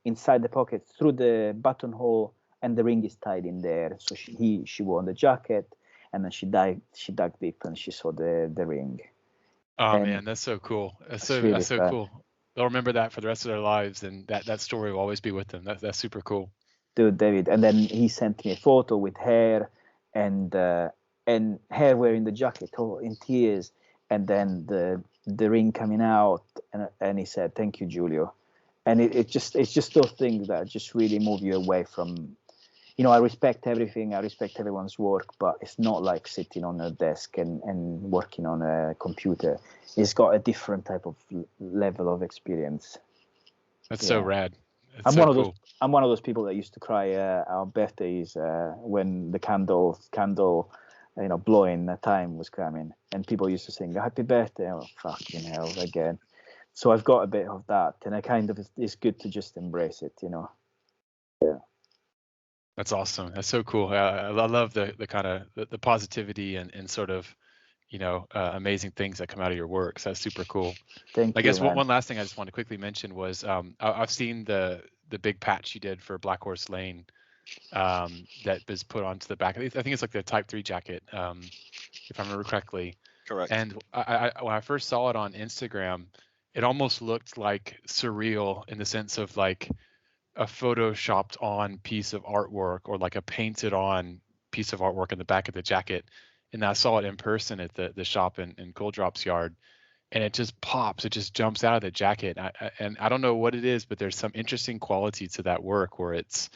inside the pocket through the buttonhole, and the ring is tied in there. So she wore the jacket, and then she dug deep and she saw the ring. Oh, and man, that's so cool. That's so cool. They'll remember that for the rest of their lives, and that story will always be with them. That's super cool. Dude, David. And then he sent me a photo with hair and hair wearing the jacket, all in tears, and then the ring coming out, and he said, "Thank you, Giulio." And it's just those things that just really move you away from. I respect everything. I respect everyone's work, but it's not like sitting on a desk and working on a computer. It's got a different type of level of experience. That's so rad. I'm one of those people that used to cry on birthdays when the candle blowing time was coming, and people used to sing "Happy Birthday." Oh, fucking hell again. So I've got a bit of that, and it's good to just embrace it, Yeah. That's awesome. That's so cool. I love the kind of the positivity and sort of, amazing things that come out of your work. So that's super cool. Thank you. I guess one last thing I just want to quickly mention was I've seen the big patch you did for Black Horse Lane that was put onto the back. I think it's like the Type 3 jacket, if I remember correctly. Correct. And when I first saw it on Instagram, it almost looked like surreal in the sense of like a photoshopped on piece of artwork, or like a painted on piece of artwork in the back of the jacket. And I saw it in person at the shop in Cold Drops Yard, and it just pops. It just jumps out of the jacket. And I don't know what it is, but there's some interesting quality to that work where it's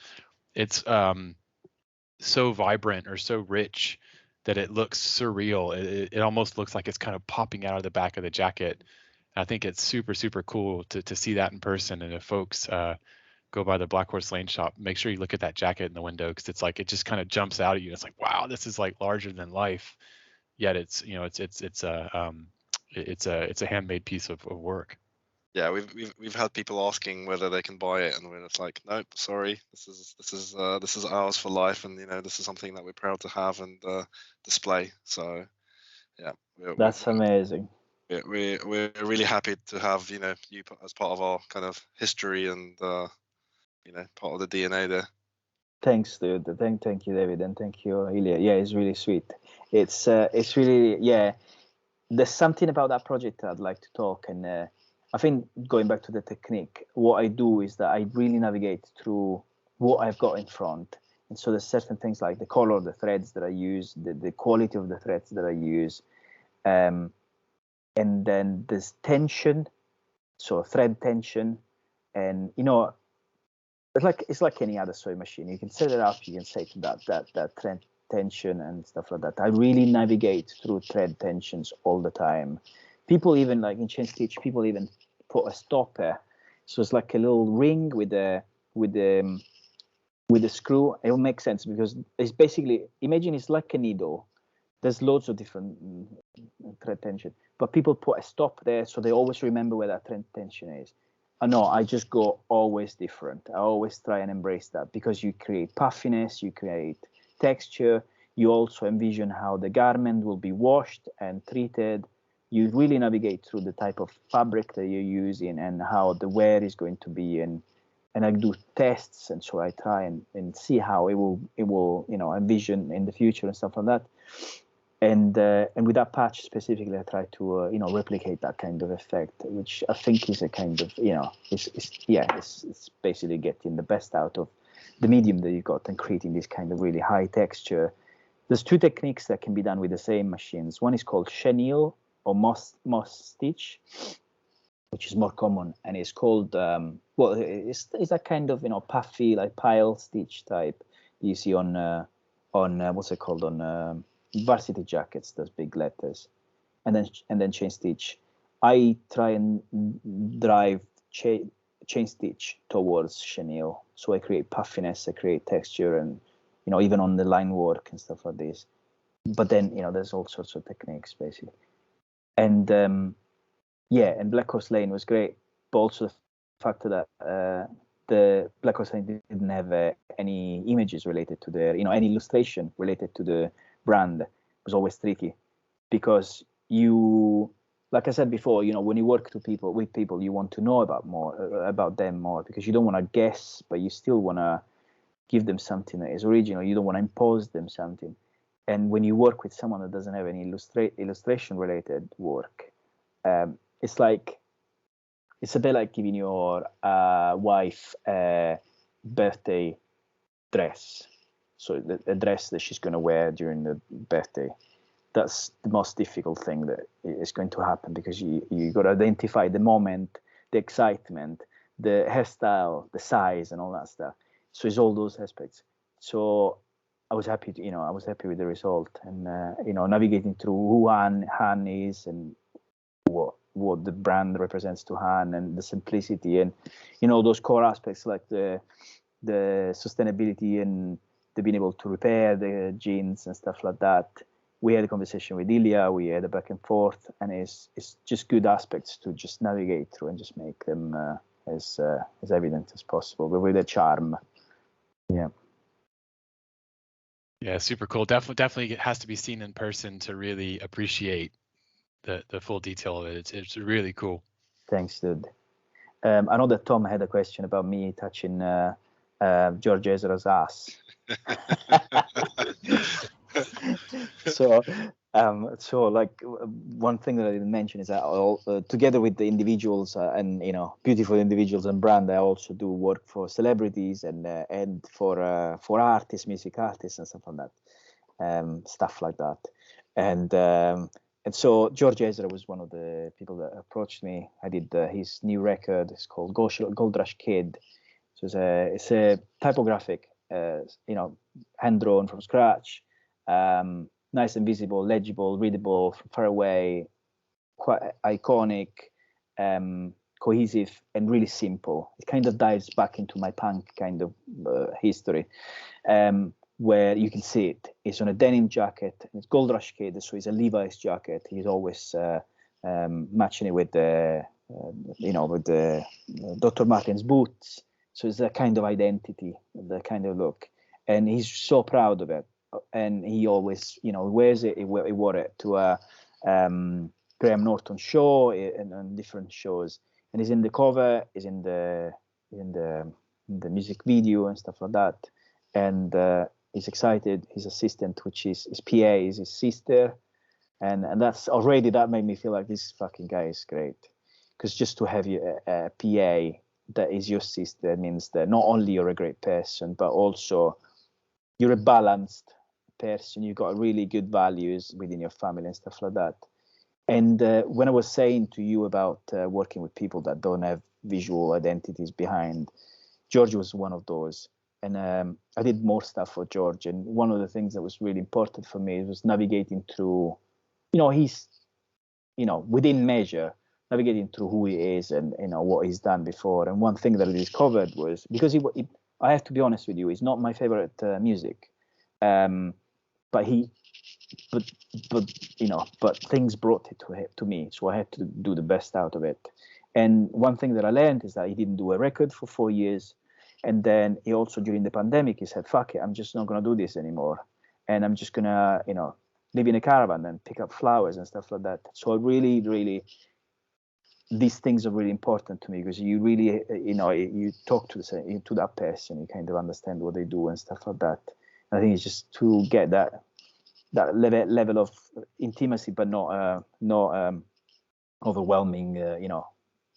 so vibrant or so rich that it looks surreal. It almost looks like it's kind of popping out of the back of the jacket. I think it's super, super cool to see that in person. And if folks go by the Black Horse Lane shop, make sure you look at that jacket in the window, because it's like it just kind of jumps out at you. It's like, wow, this is like larger than life. yet it's it's a handmade piece of work. Yeah, we've had people asking whether they can buy it, and we're just like, nope, sorry, this is ours for life, and this is something that we're proud to have and display. So yeah, That's amazing. We're really happy to have you as part of our kind of history and part of the DNA there. Thanks, dude. Thank you, David, and thank you, Ilya. Yeah, it's really sweet. It's really, yeah. There's something about that project I'd like to talk, and I think going back to the technique, what I do is that I really navigate through what I've got in front, and so there's certain things like the color of the threads that I use, the quality of the threads that I use, and then there's tension, so thread tension, and it's like any other sewing machine. You can set it up, you can set that thread tension and stuff like that. I really navigate through thread tensions all the time. People even, like in Chainstitch, people even put a stopper, so it's like a little ring with a screw. It will make sense because it's basically, imagine it's like a needle. There's loads of different thread tension, but people put a stop there so they always remember where that thread tension is. No, I just go always different. I always try and embrace that because you create puffiness, you create texture, you also envision how the garment will be washed and treated. You really navigate through the type of fabric that you're using and how the wear is going to be, and I do tests, and so I try and see how it will envision in the future and stuff like that. And with that patch specifically, I try to replicate that kind of effect, which I think is a kind of it's basically getting the best out of the medium that you got and creating this kind of really high texture. There's two techniques that can be done with the same machines. One is called chenille or moss stitch, which is more common, and it's called it's a kind of puffy like pile stitch type you see on what's it called on varsity jackets, those big letters, and then Chainstitch. I try and drive Chainstitch towards chenille, so I create puffiness, I create texture, and even on the line work and stuff like this. But then there's all sorts of techniques basically, and and Black Horse Lane was great, but also the fact that the Black Horse Lane didn't have any images related to any illustration related to the brand. It was always tricky because you, like I said before, when you work with people, you want to know about them more because you don't want to guess, but you still want to give them something that is original. You don't want to impose them something. And when you work with someone that doesn't have any illustration related work, it's a bit like giving your wife a birthday dress. So the dress that she's going to wear during the birthday, that's the most difficult thing that is going to happen because you got to identify the moment, the excitement, the hairstyle, the size, and all that stuff. So it's all those aspects. So I was happy with the result, and navigating through who Han is and what the brand represents to Han, and the simplicity, and those core aspects like the sustainability and the being able to repair the jeans and stuff like that. We had a conversation with Ilya, we had a back and forth, and it's just good aspects to just navigate through and just make them as evident as possible, but with a charm. Yeah, super cool. Definitely it has to be seen in person to really appreciate the full detail of it. It's really cool. Thanks, dude. I know that Tom had a question about me touching George Ezra's ass. So like one thing that I didn't mention is that together with the individuals and beautiful individuals and brand, I also do work for celebrities and for artists, music artists, and stuff like that, and so George Ezra was one of the people that approached me. I did his new record. It's called Gold Rush Kid. So it's a typographic, hand drawn from scratch, nice and visible, legible, readable from far away, quite iconic, cohesive, and really simple. It kind of dives back into my punk kind of history. where you can see it. It's on a denim jacket. It's gold rush kid, so it's a Levi's jacket. He's always matching it with the Dr. Martens boots. So it's that kind of identity, the kind of look, and he's so proud of it. And he always, wears it. He wore it to a Graham Norton show and on different shows. And he's in the cover. He's in the music video and stuff like that. And he's excited. His assistant, which is his PA, is his sister. And that's already, that made me feel like this fucking guy is great. Because just to have a PA that is your sister means that not only you're a great person, but also you're a balanced person. You've got really good values within your family and stuff like that. And when I was saying to you about working with people that don't have visual identities behind, George was one of those. And I did more stuff for George. And one of the things that was really important for me was navigating through, he's, within measure, navigating through who he is and, what he's done before. And one thing that I discovered was, because I have to be honest with you, he's not my favorite music. But things brought it to me, so I had to do the best out of it. And one thing that I learned is that he didn't do a record for 4 years, and then he also, during the pandemic, he said, "Fuck it, I'm just not gonna do this anymore, and I'm just gonna, live in a caravan and pick up flowers and stuff like that." So I really, really, these things are really important to me, because you really, you talk to that person, you kind of understand what they do and stuff like that. I think it's just to get that level of intimacy, but not overwhelming.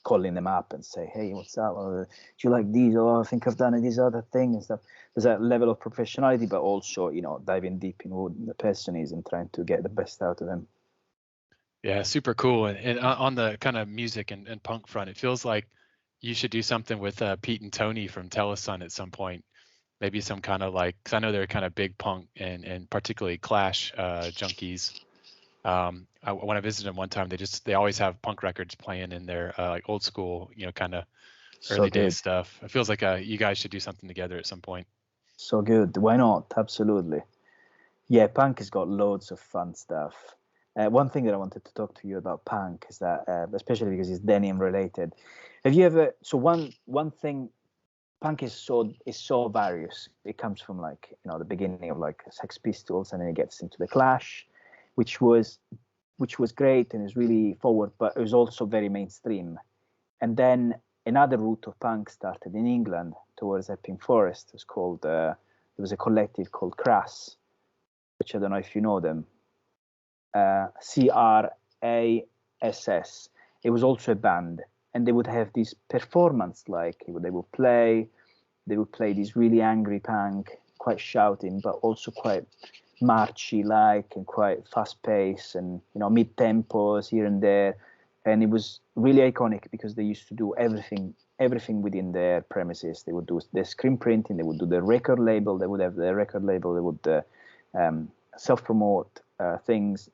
Calling them up and say, "Hey, what's up? Do you like these? Oh, I think I've done this other thing and stuff." There's that level of professionality, but also, diving deep in who the person is and trying to get the best out of them. Yeah, super cool. And on the kind of music and punk front, it feels like you should do something with Pete and Tony from Telesun at some point. Maybe some kind of because I know they're kind of big punk and particularly Clash junkies. When I visited them one time, they always have punk records playing in their old school, kind of early days stuff. It feels like you guys should do something together at some point. So good. Why not? Absolutely. Yeah, punk has got loads of fun stuff. One thing that I wanted to talk to you about punk is that, especially because it's denim related. Have you ever? So one thing. Punk is so various. It comes from the beginning of Sex Pistols, and then it gets into the Clash, which was great and is really forward, but it was also very mainstream. And then another route of punk started in England towards Epping Forest. It was called there was a collective called Crass, which I don't know if you know them. CRASS. It was also a band. And they would have this performance, they would play this really angry punk, quite shouting, but also quite marchy and quite fast paced and mid tempos here and there. And it was really iconic because they used to do everything within their premises. They would do the screen printing, they would do the record label, they would have the record label, they would self-promote things,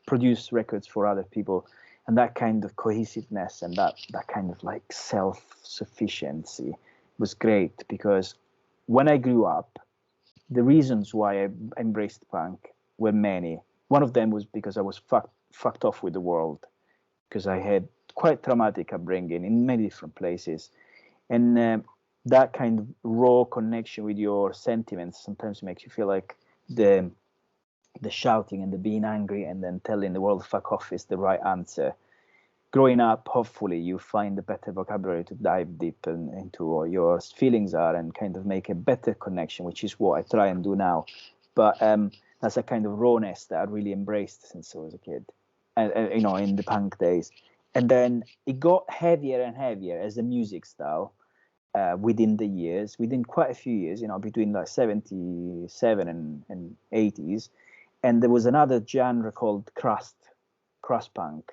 produce records for other people. And that kind of cohesiveness and that kind of self-sufficiency was great, because when I grew up, the reasons why I embraced punk were many. One of them was because I was fucked off with the world, because I had quite traumatic upbringing in many different places. And that kind of raw connection with your sentiments sometimes makes you feel like the shouting and the being angry and then telling the world fuck off is the right answer. Growing up, hopefully you find a better vocabulary to dive deep into what your feelings are and kind of make a better connection, which is what I try and do now. But that's a kind of rawness that I really embraced since I was a kid, and in the punk days. And then it got heavier and heavier as a music style within quite a few years, between 77 and 80s. And there was another genre called crust punk,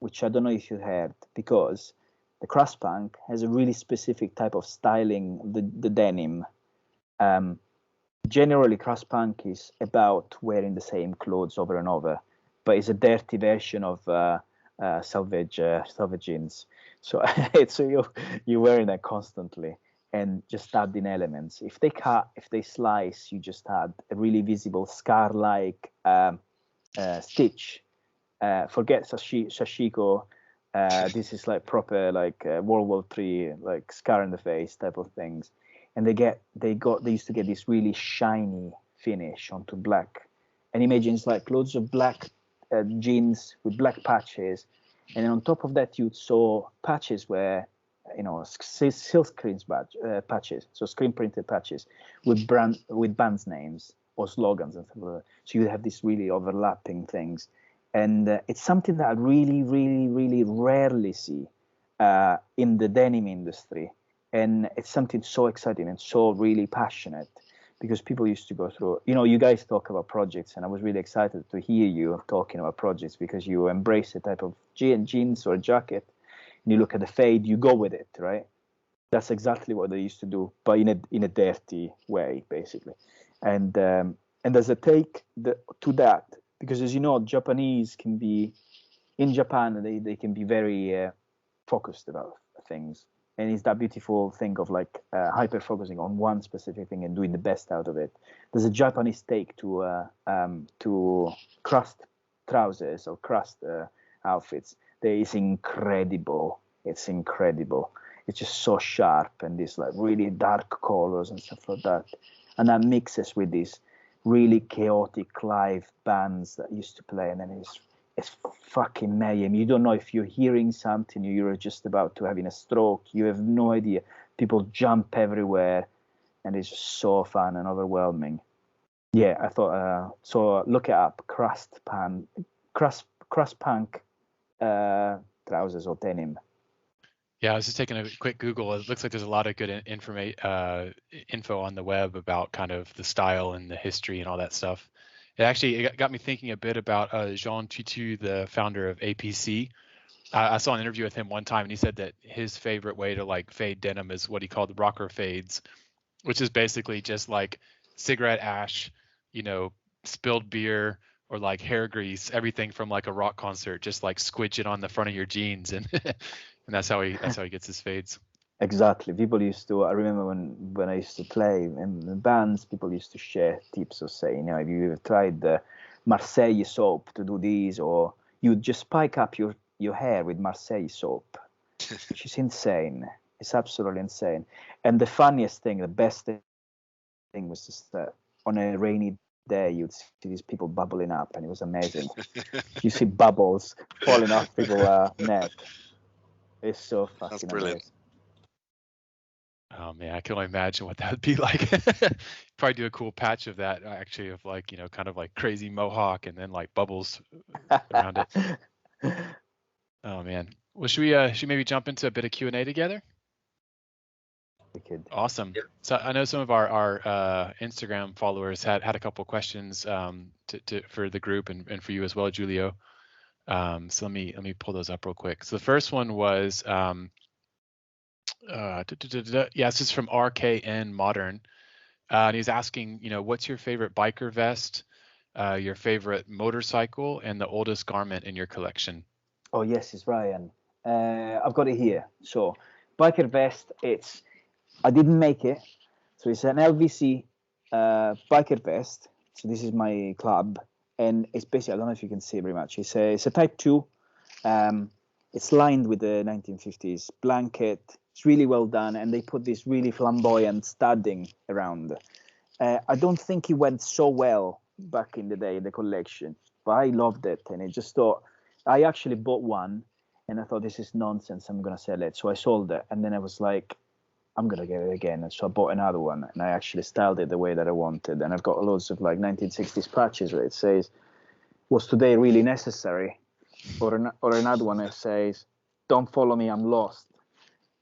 which I don't know if you heard, because the crust punk has a really specific type of styling, the denim. Generally, crust punk is about wearing the same clothes over and over, but it's a dirty version of Selvedge jeans. So you're wearing that constantly. and just adding elements. If they cut, if they slice, you just add a really visible scar-like stitch. Forget sashiko. This is like proper like World War III, like scar in the face type of things. And they used to get this really shiny finish onto black. And imagine it's like loads of black jeans with black patches, and then on top of that you saw patches where, you know, silk screen patches, so screen printed patches with bands names or slogans and stuff like that. So you have these really overlapping things, and it's something that I really, really, really rarely see in the denim industry, and it's something so exciting and so really passionate, because people used to go through, you know, you guys talk about projects, and I was really excited to hear you talking about projects, because you embrace a type of jeans or a jacket, and you look at the fade, you go with it, right? That's exactly what they used to do, but in a dirty way, basically. And there's a take to that, because as you know, Japanese can be, in Japan, they can be very focused about things. And it's that beautiful thing of like hyper focusing on one specific thing and doing the best out of it. There's a Japanese take to crust trousers or crust outfits. That is incredible. It's incredible. It's just so sharp, and these like really dark colors and stuff like that. And that mixes with these really chaotic live bands that used to play, and then it's fucking mayhem. You don't know if you're hearing something, you're just about to having a stroke. You have no idea. People jump everywhere, and it's just so fun and overwhelming. Yeah, I thought so. Look it up. Crust punk trousers or denim. Yeah, I was just taking a quick Google. It looks like there's a lot of good info on the web about kind of the style and the history and all that stuff. It got me thinking a bit about Jean Tutu, the founder of APC. I saw an interview with him one time, and he said that his favorite way to like fade denim is what he called rocker fades, which is basically just like cigarette ash, you know, spilled beer, or like hair grease, everything from like a rock concert, just like squidge it on the front of your jeans, and and that's how he gets his fades. Exactly. People used to. I remember when I used to play in bands, people used to share tips of saying, you know, have you ever tried the Marseille soap to do these, or you just spike up your hair with Marseille soap, which is insane. It's absolutely insane. And the funniest thing, the best thing was just that on a rainy day, you'd see these people bubbling up, and it was amazing. You see bubbles falling off people's neck. It's so fucking That's brilliant. amazing. Oh man, I can only imagine what that would be like. Probably do a cool patch of that, actually, of like, you know, kind of like crazy mohawk and then like bubbles around it. Oh man. Well, should we maybe jump into a bit of Q&A together? We could. Awesome. Yep. So I know some of our Instagram followers had a couple of questions for the group and for you as well, Giulio. So let me pull those up real quick. So the first one was this is from RKN Modern, and he's asking, you know, what's your favorite biker vest, your favorite motorcycle, and the oldest garment in your collection? Oh yes, it's Ryan. I've got it here. So biker vest, I didn't make it, so it's an LVC biker vest. So this is my club, and it's basically, I don't know if you can see very much. It's a Type 2. It's lined with the 1950s blanket. It's really well done, and they put this really flamboyant studding around. I don't think it went so well back in the day in the collection, but I loved it, and I just thought, I actually bought one, and I thought, this is nonsense, I'm gonna sell it. So I sold it, and then I was like, I'm gonna get it again, and so I bought another one, and I actually styled it the way that I wanted, and I've got loads of like 1960s patches where it says, was today really necessary? Or another one that says, don't follow me, I'm lost.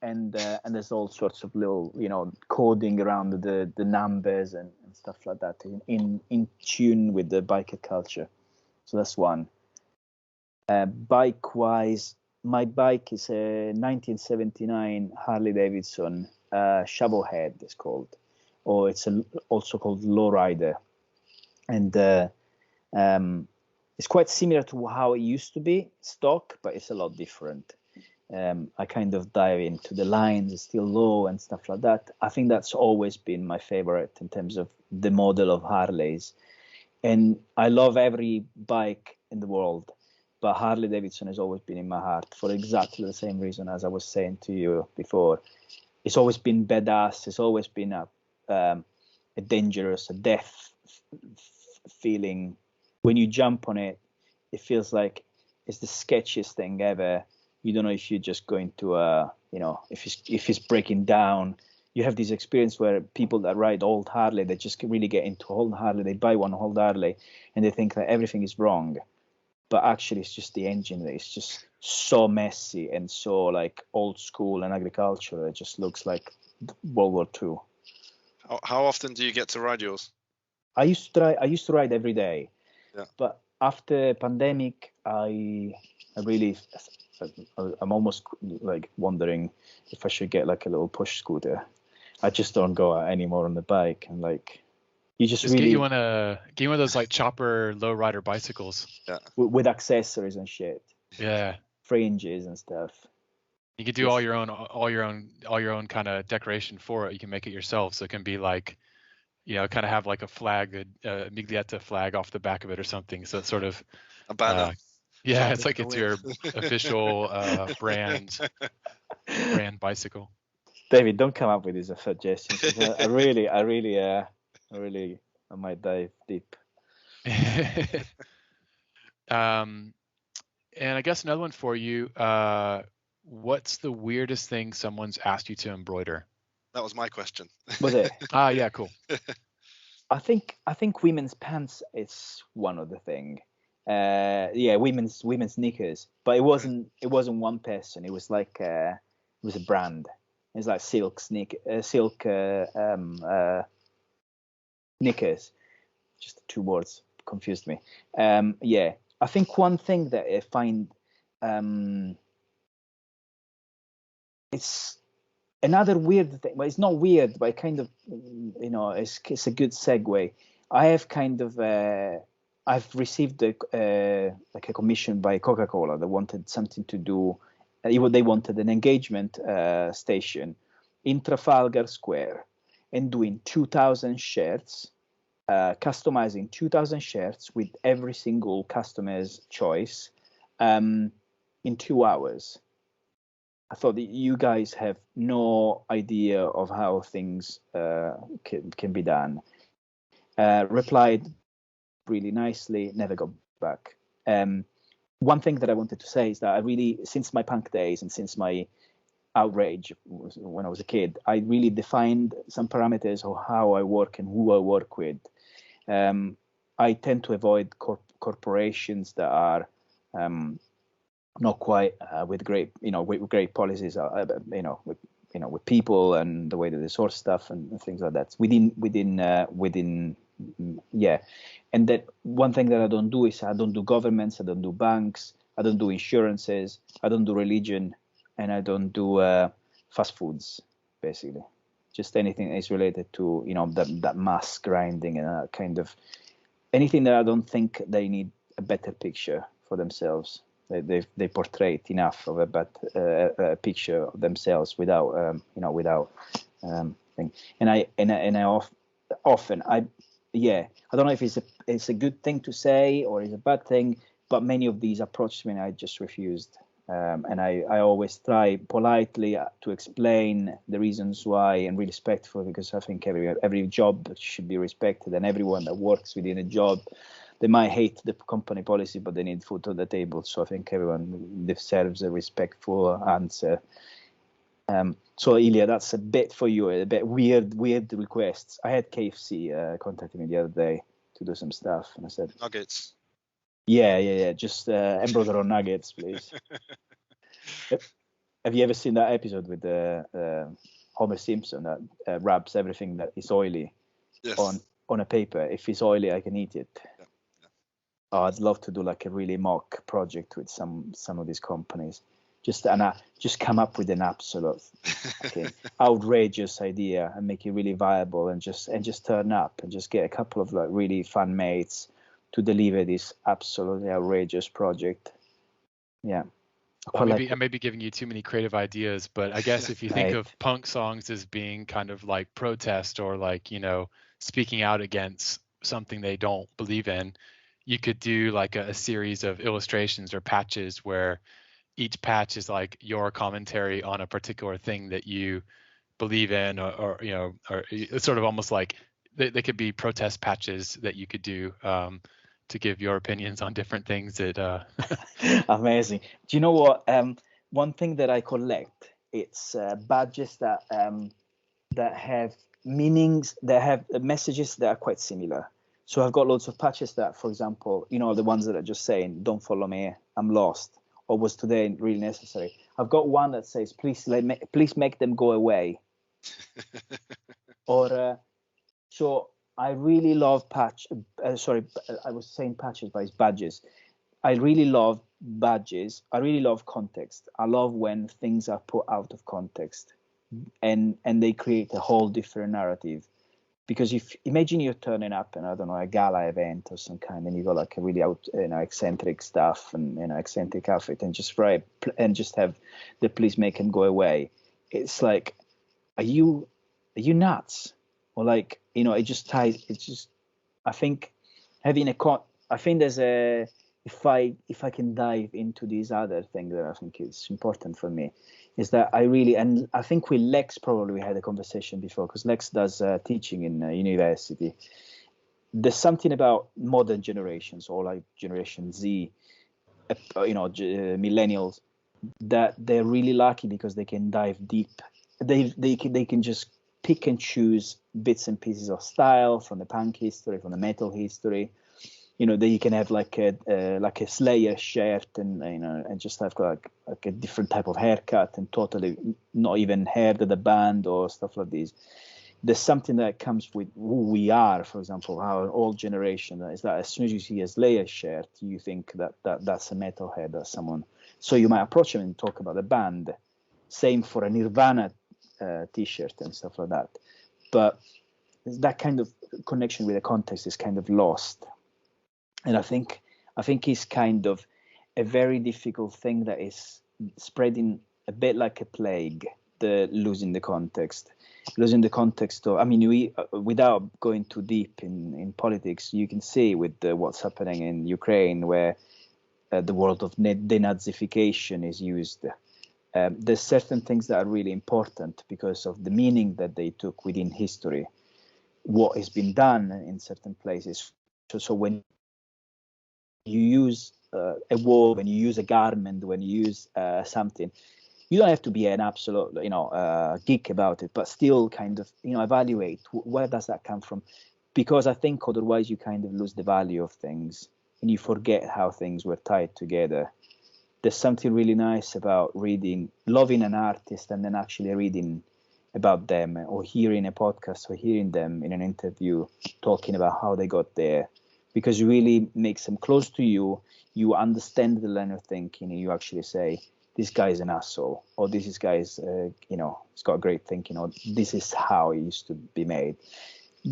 And there's all sorts of little, you know, coding around the numbers and stuff like that in tune with the biker culture. So that's one. Bike-wise, my bike is a 1979 Harley Davidson Shovelhead, it's called, or it's also called Lowrider, and it's quite similar to how it used to be stock, but it's a lot different. I kind of dive into the lines, it's still low and stuff like that. I think that's always been my favorite in terms of the model of Harleys. And I love every bike in the world, but Harley Davidson has always been in my heart for exactly the same reason as I was saying to you before. It's always been badass. It's always been a dangerous, a death feeling. When you jump on it, it feels like it's the sketchiest thing ever. You don't know if you're just going to, if it's breaking down. You have this experience where people that ride old Harley, they just really get into old Harley. They buy one old Harley and they think that everything is wrong. But actually, it's just the engine. It's just so messy and so like old school and agricultural. It just looks like World War II. How often do you get to ride yours? I used to ride every day. Yeah. But after pandemic, I'm almost like wondering if I should get like a little push scooter. I just don't go out anymore on the bike, and like you just really get you one of those like chopper lowrider bicycles. Yeah. With accessories and shit. Yeah. Fringes and stuff. You can do all your own kind of decoration for it. You can make it yourself, so it can be like, kind of have like a flag, a Miglietta flag off the back of it or something. So it's sort of a banner. It's like it's your official brand bicycle. David, don't come up with these suggestions. I might dive deep. And I guess another one for you. What's the weirdest thing someone's asked you to embroider? That was my question. Was it? Yeah, cool. I think women's pants is one of the thing. Women's knickers, but it wasn't one person. It was like it was a brand. It's like silk knickers. Just the two words confused me. I think one thing that I find it's another weird thing. Well, it's not weird, but it kind of it's a good segue. I have kind of I've received like a commission by Coca-Cola that wanted something to do. They wanted an engagement station in Trafalgar Square and doing 2,000 shirts, customizing 2,000 shirts with every single customer's choice in 2 hours. I thought that you guys have no idea of how things can be done. Replied really nicely, never got back. One thing that I wanted to say is that I really, since my punk days and since my outrage when I was a kid, I really defined some parameters of how I work and who I work with. I tend to avoid corporations that are not quite with great policies, with people and the way that they source stuff and things like that. Within. And that one thing that I don't do is I don't do governments, I don't do banks, I don't do insurances, I don't do religion, and I don't do fast foods, basically. Just anything that is related to that mass grinding and kind of anything that I don't think they need a better picture for themselves. They portray it enough of a better picture of themselves without thing. And I often I don't know if it's a good thing to say or it's a bad thing, but many of these approached me and I just refused. And I always try politely to explain the reasons why and be respectful, because I think every job should be respected, and everyone that works within a job, they might hate the company policy, but they need food on the table. So I think everyone deserves a respectful answer. So Ilya, that's a bit for you, a bit weird requests. I had KFC contacting me the other day to do some stuff, and I said nuggets. Yeah. Just embroider on nuggets, please. Have you ever seen that episode with Homer Simpson that wraps everything that is oily on a paper? If it's oily, I can eat it. Yeah. Oh, I'd love to do like a really mock project with some of these companies. Just come up with an absolute outrageous idea and make it really viable, and just turn up and just get a couple of like really fun mates to deliver this absolutely outrageous project. Yeah. I may be giving you too many creative ideas, but I guess if you think of punk songs as being kind of like protest or like, speaking out against something they don't believe in, you could do like a series of illustrations or patches where each patch is like your commentary on a particular thing that you believe in, or it's sort of almost like they could be protest patches that you could do to give your opinions on different things that Amazing. Do you know what? One thing that I collect, it's badges that have meanings, that have messages that are quite similar. So I've got loads of patches that, for example, the ones that are just saying, "Don't follow me, I'm lost," or "Was today really necessary?" I've got one that says, "Please make them go away." Or so I really love I was saying patches, but it's badges. I really love badges. I really love context. I love when things are put out of context and they create a whole different narrative. Because if imagine you're turning up in, I don't know, a gala event or some kind, and you got like a really eccentric stuff and eccentric outfit, and just have the "please make them go away." It's like, are you nuts? Or like, it just ties. It's just, I think having I think there's a, if I can dive into these other things that I think is important for me, is that and I think with Lex probably we had a conversation before, because Lex does teaching in university. There's something about modern generations, or like Generation Z, millennials, that they're really lucky because they can dive deep. They can just pick and choose bits and pieces of style from the punk history, from the metal history. That you can have like a Slayer shirt and just have like a different type of haircut and totally not even hair to the band or stuff like this. There's something that comes with who we are, for example, our old generation, is that as soon as you see a Slayer shirt, you think that's a metalhead, that's someone. So you might approach them and talk about the band. Same for a Nirvana t-shirt and stuff like that. But that kind of connection with the context is kind of lost. And I think it's kind of a very difficult thing that is spreading a bit like a plague, the losing the context of, without going too deep in politics, you can see with what's happening in Ukraine, where the word of denazification is used. There's certain things that are really important because of the meaning that they took within history, what has been done in certain places. So when you use a word, when you use a garment, when you use something, you don't have to be an absolute, geek about it, but still kind of, evaluate where does that come from? Because I think otherwise you kind of lose the value of things and you forget how things were tied together. There's something really nice about loving an artist and then actually reading about them, or hearing a podcast, or hearing them in an interview talking about how they got there. Because it really makes them close to you. You understand the line of thinking, and you actually say, "This guy is an asshole," or "This guy is, he's got great thinking," or "This is how it used to be made."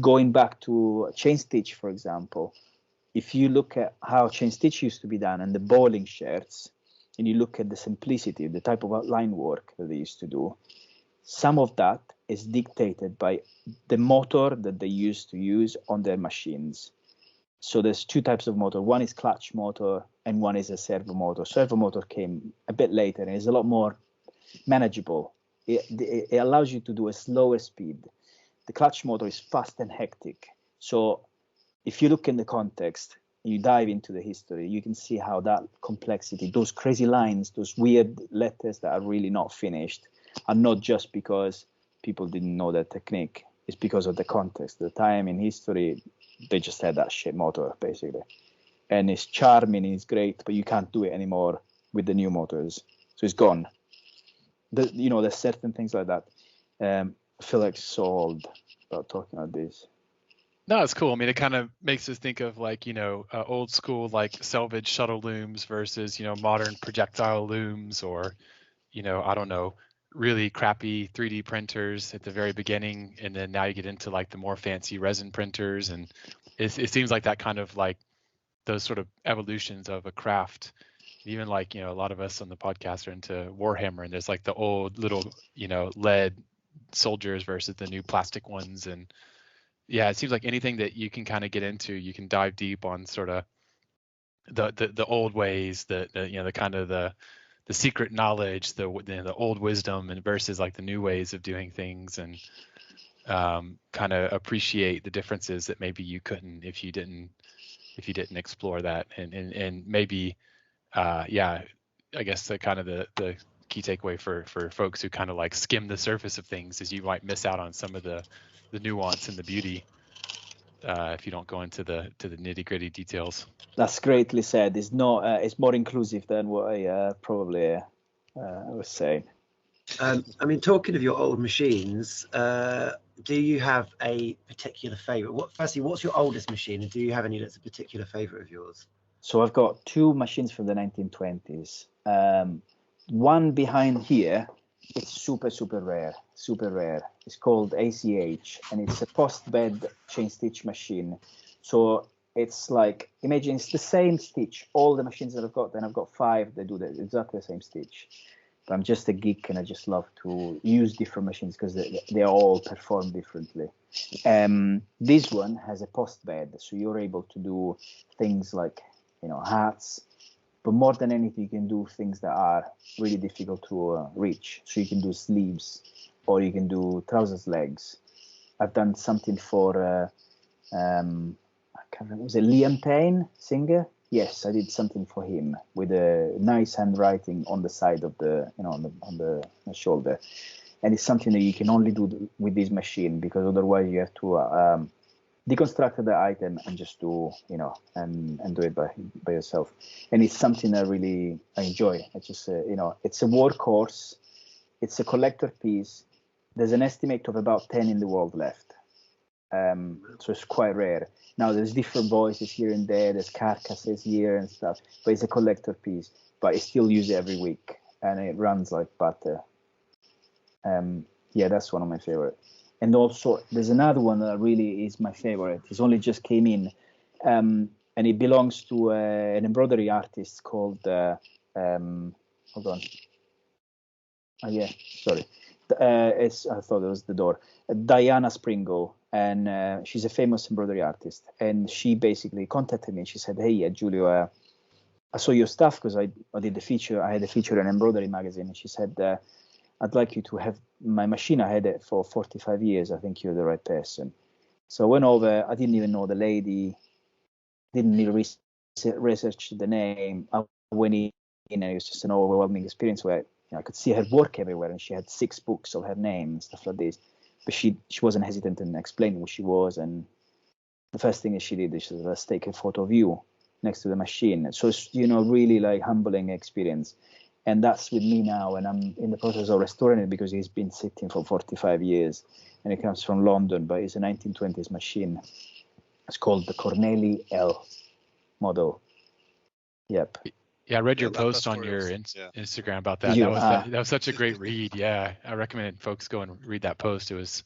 Going back to Chainstitch, for example, if you look at how Chainstitch used to be done and the bowling shirts, and you look at the simplicity, the type of outline work that they used to do, some of that is dictated by the motor that they used to use on their machines. So there's two types of motor. One is clutch motor and one is a servo motor. Servo motor came a bit later and is a lot more manageable. It allows you to do a slower speed. The clutch motor is fast and hectic. So if you look in the context, you dive into the history, you can see how that complexity, those crazy lines, those weird letters that are really not finished, are not just because people didn't know that technique. It's because of the context. The time in history, they just had that shit motor, basically. And it's charming, it's great, but you can't do it anymore with the new motors. So it's gone. There's certain things like that. I feel like so old about talking about this. No, it's cool. I mean, it kind of makes us think of like, old school like Selvedge shuttle looms versus, modern projectile looms, or, I don't know, really crappy 3D printers at the very beginning, and then now you get into like the more fancy resin printers, and it seems like that kind of like those sort of evolutions of a craft Even like, a lot of us on the podcast are into Warhammer, and there's like the old little, lead soldiers versus the new plastic ones. And yeah, it seems like anything that you can kind of get into, you can dive deep on sort of the old ways, the kind of the secret knowledge, the old wisdom, and versus like the new ways of doing things, and kind of appreciate the differences that maybe you couldn't if you didn't explore that. And maybe yeah, I guess the kind of the key takeaway for folks who kind of like skim the surface of things is you might miss out on some of the nuance and the beauty if you don't go into the nitty gritty details. That's greatly said. It's not. It's more inclusive than what I probably was saying. I mean, talking of your old machines, do you have a particular favorite? Firstly, what's your oldest machine, and do you have any that's a particular favorite of yours? So I've got two machines from the 1920s. One behind here, it's super rare. It's called ACH, and it's a post-bed chain-stitch machine. So it's like, imagine it's the same stitch. All the machines that I've got, then I've got 5 that do exactly the same stitch. But I'm just a geek, and I just love to use different machines because they all perform differently. This one has a post-bed, so you're able to do things like, hats, but more than anything, you can do things that are really difficult to reach. So you can do sleeves, or you can do trousers legs. I've done something for, I can't remember, was it Liam Payne, singer? Yes, I did something for him with a nice handwriting on the side of the, on the shoulder. And it's something that you can only do with this machine, because otherwise you have to deconstruct the item and just do, and do it by yourself. And it's something I enjoy. I just, it's a workhorse. It's a collector piece. There's an estimate of about 10 in the world left. So it's quite rare. Now there's different voices here and there. There's carcasses here and stuff, but it's a collector piece. But I still use it every week, and it runs like butter. Yeah, that's one of my favorite. And also, there's another one that really is my favorite. It's only just came in, and it belongs to an embroidery artist called. Hold on. Oh yeah, sorry. I thought it was the door. Diana Springle, and she's a famous embroidery artist. And she basically contacted me, and she said, "Hey, Giulio, I saw your stuff because I did the feature. I had a feature in an embroidery magazine." And she said, "I'd like you to have my machine. I had it for 45 years. I think you're the right person." So I went over. I didn't even know the lady. Didn't really research the name. I went in, and it was just an overwhelming experience where I could see her work everywhere, and she had 6 books of her name and stuff like this. But she wasn't hesitant in explaining who she was. And the first thing that she did is, let's take a photo of you next to the machine. So it's, really like humbling experience. And that's with me now, and I'm in the process of restoring it because he's been sitting for 45 years, and it comes from London, but it's a 1920s machine. It's called the Corneli L model. Yep. Yeah, I read your post on your Instagram about that. That was such a great read. Yeah, I recommend folks go and read that post. It was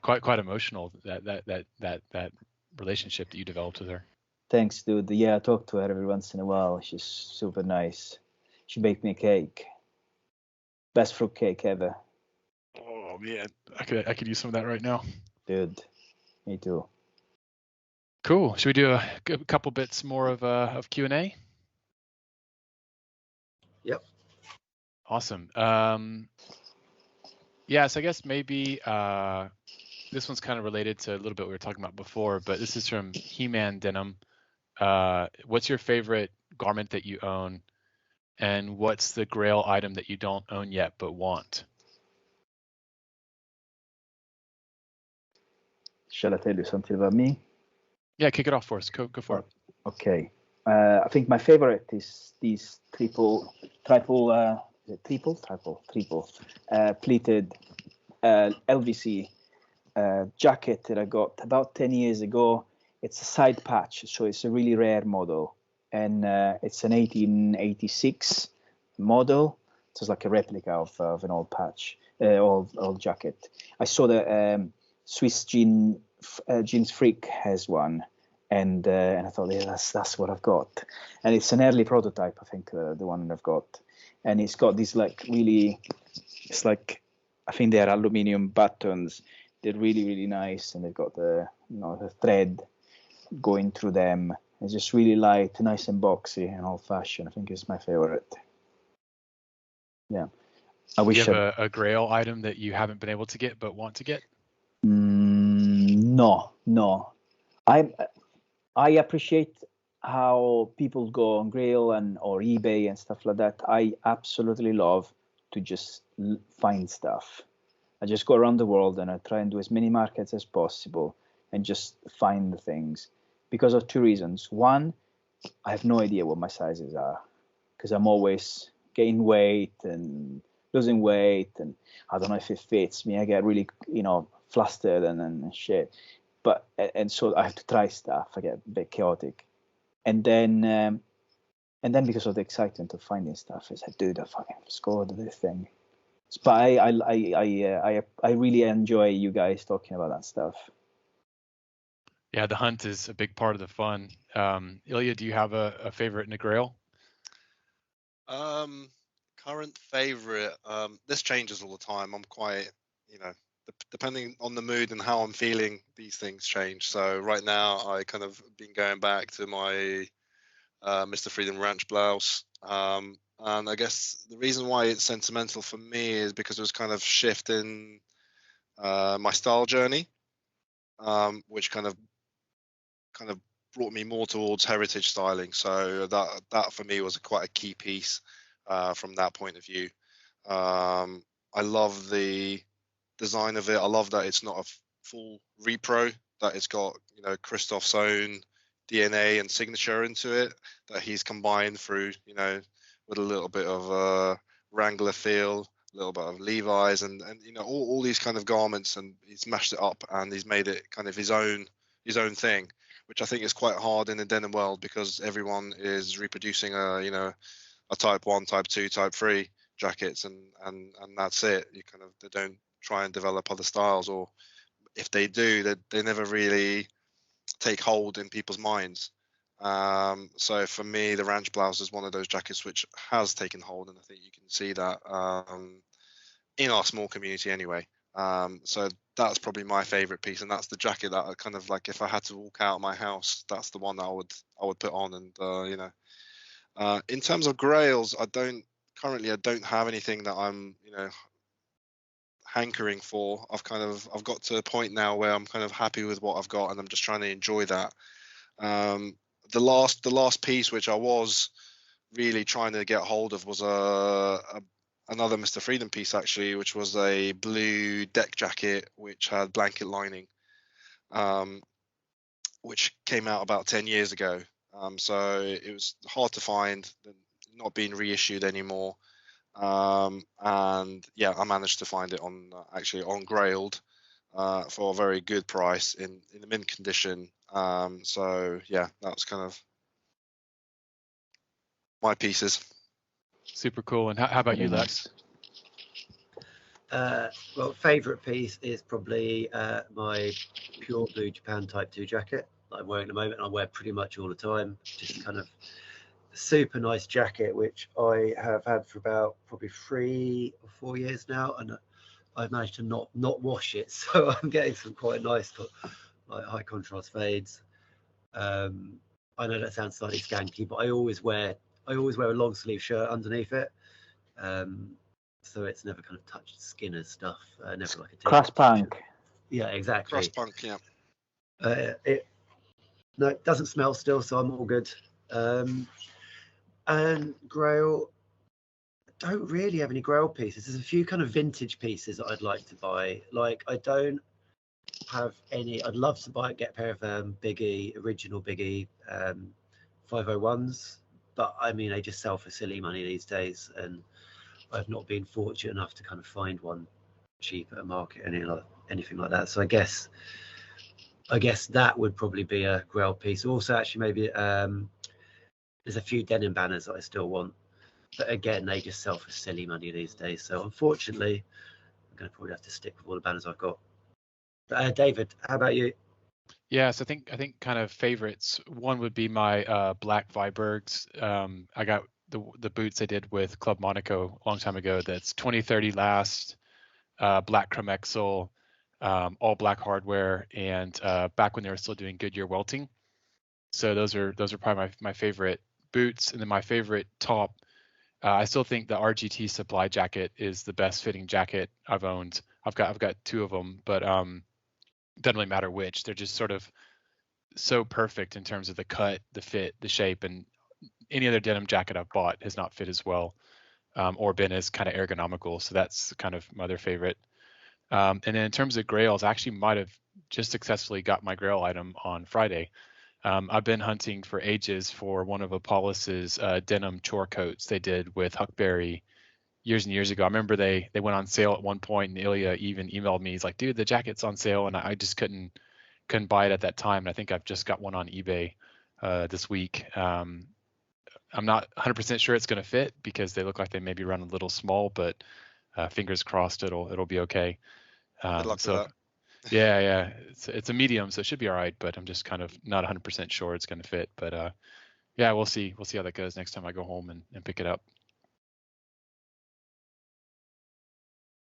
quite emotional, that relationship that you developed with her. Thanks, dude. Yeah, I talk to her every once in a while. She's super nice. She baked me a cake. Best fruit cake ever. Oh man, I could use some of that right now. Dude, me too. Cool. Should we do a couple bits more of Q&A? Yep. Awesome. Yeah, so I guess maybe this one's kind of related to a little bit we were talking about before, but this is from He-Man Denim. What's your favorite garment that you own, and what's the grail item that you don't own yet but want? Shall I tell you something about me? Yeah, kick it off for us. Go for it. Okay. I think my favorite is these triple pleated LVC jacket that I got about 10 years ago. It's a side patch, so it's a really rare model, and it's an 1886 model. So it's like a replica of an old patch, old jacket. I saw the Swiss Jeans Freak has one, and I thought, yeah, that's what I've got. And it's an early prototype, I think, the one I've got, and it's got these like really, it's like, I think they are aluminium buttons. They're really, really nice, and they've got the the thread going through them. It's just really light, nice and boxy and old fashioned. I think it's my favorite. Yeah. I wish you have a grail item that you haven't been able to get but want to get? No. I appreciate how people go on Grail or eBay and stuff like that. I absolutely love to just find stuff. I just go around the world and I try and do as many markets as possible and just find the things, because of two reasons. One, I have no idea what my sizes are, because I'm always gaining weight and losing weight, and I don't know if it fits me. I get really, flustered and shit. But and so I have to try stuff. I get a bit chaotic, and then because of the excitement of finding stuff, it's like, dude, I fucking scored this thing. But I really enjoy you guys talking about that stuff. Yeah, the hunt is a big part of the fun. Ilya, do you have a favorite in a grail? Current favorite. This changes all the time. I'm quite, depending on the mood and how I'm feeling, these things change. So right now, I kind of been going back to my Mr. Freedom Ranch blouse. And I guess the reason why it's sentimental for me is because it was kind of shifting my style journey, which kind of brought me more towards heritage styling. So that for me was quite a key piece from that point of view. I love the design of it. I love that it's not a full repro, that it's got Christoph's own DNA and signature into it, that he's combined through with a little bit of a Wrangler feel, a little bit of Levi's, and all these kind of garments, and he's mashed it up and he's made it kind of his own thing, which I think is quite hard in the denim world, because everyone is reproducing a type 1, type 2, type 3 jackets, and that's it. They don't try and develop other styles, or if they do, they never really take hold in people's minds. So for me, the ranch blouse is one of those jackets which has taken hold, and I think you can see that in our small community anyway. So that's probably my favorite piece, and that's the jacket that I kind of like, if I had to walk out of my house, that's the one that I would put on. And in terms of grails, I don't have anything that I'm hankering for. I've got to a point now where I'm kind of happy with what I've got, and I'm just trying to enjoy that. The last piece which I was really trying to get hold of was another Mr. Freedom piece, actually, which was a blue deck jacket which had blanket lining, which came out about 10 years ago. So it was hard to find, not being reissued anymore. And yeah, I managed to find it on Grailed for a very good price in the mint condition. So yeah, that was kind of my pieces. Super cool. And how about you, Lex? Well, favorite piece is probably my pure blue Japan Type 2 jacket that I'm wearing at the moment. I wear pretty much all the time. Just kind of super nice jacket, which I have had for about probably 3 or 4 years now, and I've managed to not wash it, so I'm getting some quite nice like high contrast fades. I know that sounds slightly skanky, but I always wear a long sleeve shirt underneath it, so it's never kind of touched skin as stuff. Never like a cross punk. Yeah, exactly. Cross punk, yeah. It doesn't smell still, so I'm all good. And Grail, I don't really have any Grail pieces. There's a few kind of vintage pieces that I'd like to buy. Like, I don't have any. I'd love to get a pair of original Biggie 501s, but I mean, they just sell for silly money these days, and I've not been fortunate enough to kind of find one cheap at a market, anything like that. So I guess that would probably be a Grail piece. Also, actually, maybe there's a few denim banners that I still want, but again, they just sell for silly money these days. So unfortunately, I'm going to probably have to stick with all the banners I've got. But David, how about you? Yes, I think kind of favorites. One would be my black Vibergs. I got the boots I did with Club Monaco a long time ago. That's 2030 last, black Chromexel, all black hardware, and back when they were still doing Goodyear welting. So those are probably my favorite boots. And then my favorite top, I still think the RGT supply jacket is the best fitting jacket I've owned. I've got two of them, but doesn't really matter which. They're just sort of so perfect in terms of the cut, the fit, the shape, and any other denim jacket I've bought has not fit as well, or been as kind of ergonomical. So that's kind of my other favorite. And then in terms of grails, I actually might have just successfully got my grail item on Friday. I've been hunting for ages for one of Apollo's denim chore coats they did with Huckberry years and years ago. I remember they went on sale at one point, and Ilya even emailed me. He's like, "Dude, the jacket's on sale," and I just couldn't buy it at that time. And I think I've just got one on eBay this week. I'm not 100% sure it's going to fit because they look like they maybe run a little small, but fingers crossed it'll be okay. Good luck with that. Yeah, it's a medium, so it should be all right. But I'm just kind of not 100% sure it's going to fit. But yeah, we'll see how that goes next time I go home and pick it up.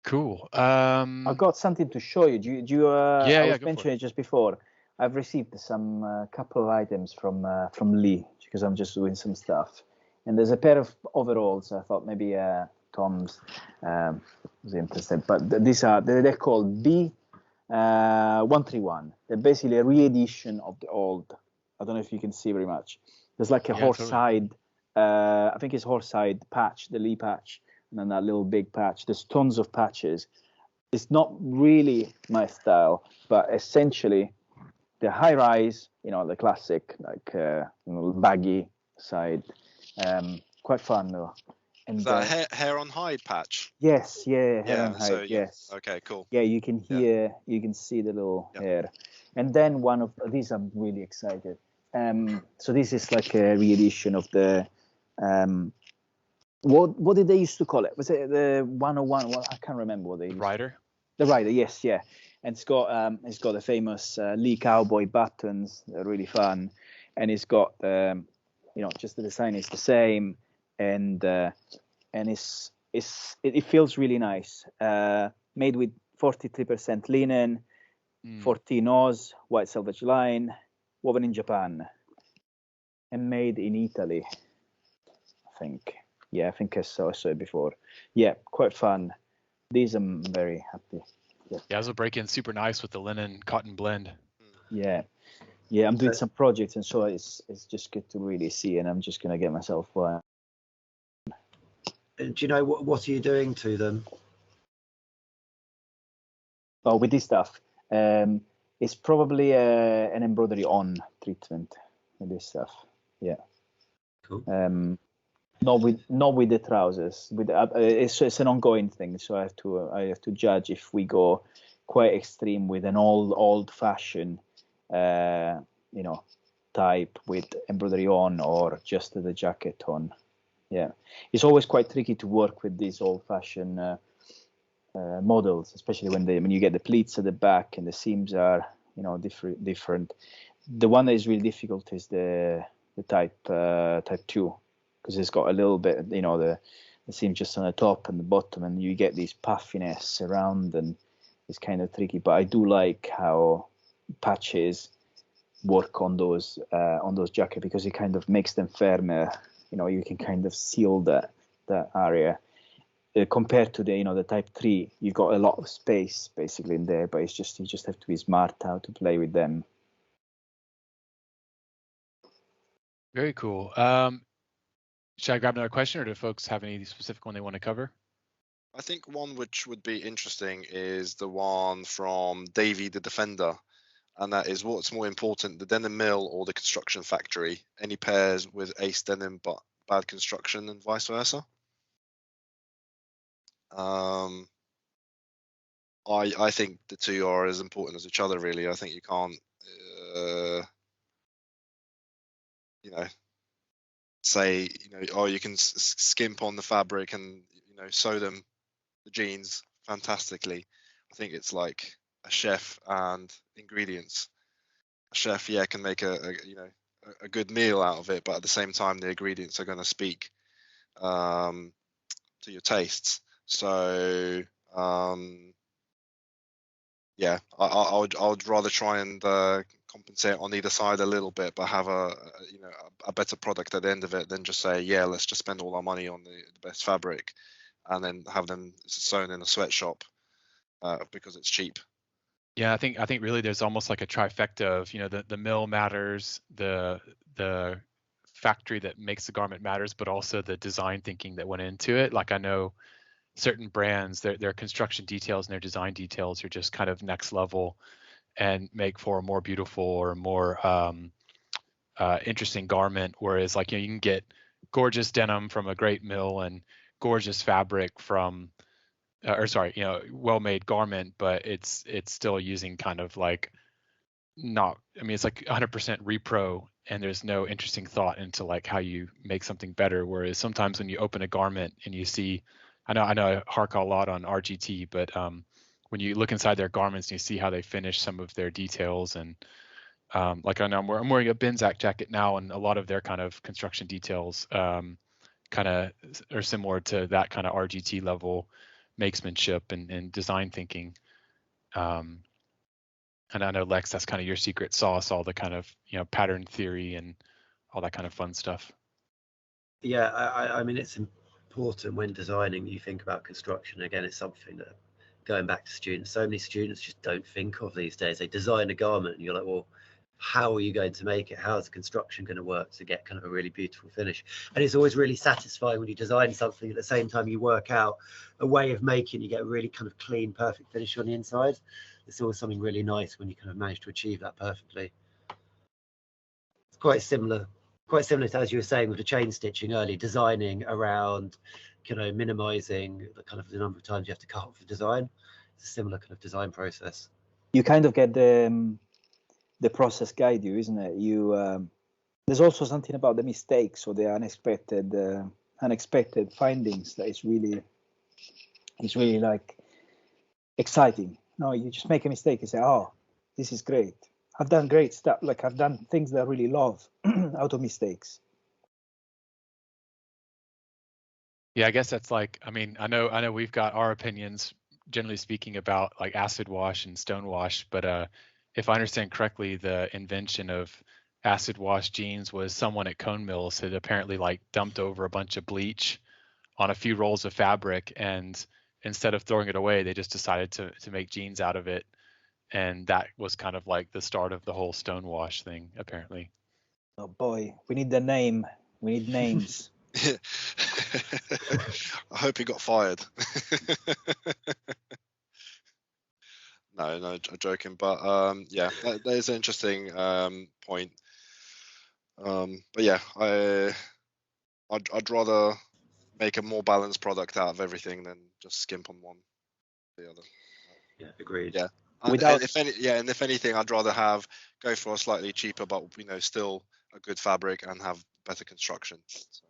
Cool. I've got something to show you. Do you I was mentioning it just before. I've received some couple of items from Lee because I'm just doing some stuff. And there's a pair of overalls. I thought maybe Tom's was interested. But they're called B131. They're basically a re-edition of the old. I don't know if you can see very much. There's like a horsehide. I think it's horsehide patch, the Lee patch. And then that little big patch. There's tons of patches. It's not really my style, but essentially the high rise, the classic like baggy side, quite fun though. And is that hair on hide patch? Yes, hair on hide. So yes. Okay, cool. Yeah, you can hear, you can see the little hair. And then one of these, I'm really excited. So this is like a re-edition of the. What did they used to call it? Was it the 101? Well, I can't remember what they used. Rider. The Rider, yes, yeah. And it's got the famous Lee cowboy buttons. They're really fun, and it's got just the design is the same, and it feels really nice. Made with 43% linen, 14 Oz, white selvage line, woven in Japan, and made in Italy, I think. Yeah, I think I saw it before. Yeah, quite fun. These I'm very happy. Yeah, those will break in super nice with the linen cotton blend. Yeah, I'm doing some projects, and so it's just good to really see. And I'm just gonna get myself one. Do you know what are you doing to them? Oh, with this stuff, it's probably an embroidery on treatment with this stuff. Yeah. Cool. Not with the trousers. It's an ongoing thing, so I have to judge if we go quite extreme with an old fashioned type with embroidery on, or just the jacket on. Yeah, it's always quite tricky to work with these old fashioned models, especially when you get the pleats at the back and the seams are different. The one that is really difficult is the type 2. Because it's got a little bit, the seam just on the top and the bottom, and you get these puffiness around, and it's kind of tricky. But I do like how patches work on those jackets, because it kind of makes them firmer. You can kind of seal that area. Compared to the type 3, you've got a lot of space basically in there, but you just have to be smart how to play with them. Very cool. Should I grab another question, or do folks have any specific one they want to cover? I think one which would be interesting is the one from Davey the Defender, and that is, what's more important, the denim mill or the construction factory? Any pairs with ace denim but bad construction, and vice versa? I think the two are as important as each other, really. I think you can't say you can skimp on the fabric and sew the jeans fantastically. I think it's like a chef and ingredients. chef, can make a good meal out of it, but at the same time, the ingredients are going to speak to your tastes. So I would rather try and compensate on either side a little bit, but have a better product at the end of it than just say, let's just spend all our money on the best fabric and then have them sewn in a sweatshop because it's cheap. Yeah, I think really there's almost like a trifecta of, the mill matters, the factory that makes the garment matters, but also the design thinking that went into it. Like, I know certain brands, their construction details and their design details are just kind of next level and make for a more beautiful or more interesting garment. Whereas, like, you can get gorgeous denim from a great mill and gorgeous fabric from well-made garment, but it's still using kind of like it's like 100% repro, and there's no interesting thought into like how you make something better. Whereas sometimes when you open a garment and you see, I know I hark a lot on RGT, but when you look inside their garments and you see how they finish some of their details, and like, I know I'm wearing a Benzac jacket now, and a lot of their kind of construction details kind of are similar to that kind of RGT level makesmanship and design thinking. And I know, Lex, that's kind of your secret sauce, all the kind of pattern theory and all that kind of fun stuff. Yeah, I mean, it's important when designing, you think about construction. Again, it's something that, going back to students, so many students just don't think of these days. They design a garment and you're like, well, how are you going to make it? How is the construction going to work to get kind of a really beautiful finish? And it's always really satisfying when you design something, at the same time you work out a way of making, you get a really kind of clean, perfect finish on the inside. It's always something really nice when you kind of manage to achieve that perfectly. It's quite similar to, as you were saying, with the chain stitching earlier, designing around, minimizing the kind of the number of times you have to cut off the design. It's a similar kind of design process. You kind of get the process guide you, isn't it? There's also something about the mistakes or the unexpected findings that is really like exciting. No, you just make a mistake and say, oh, this is great. I've done great stuff. Like, I've done things that I really love out of mistakes. Yeah, I guess that's like, I know we've got our opinions, generally speaking, about like acid wash and stone wash, but if I understand correctly, the invention of acid wash jeans was someone at Cone Mills had apparently like dumped over a bunch of bleach on a few rolls of fabric, and instead of throwing it away, they just decided to make jeans out of it. And that was kind of like the start of the whole stone wash thing, apparently. Oh boy, we need the name. We need names. I hope he got fired. No, joking. But that is an interesting point. But yeah, I'd rather make a more balanced product out of everything than just skimp on one or the other. Yeah, agreed. Yeah. And if anything, I'd rather go for a slightly cheaper, but still a good fabric and have better construction. So.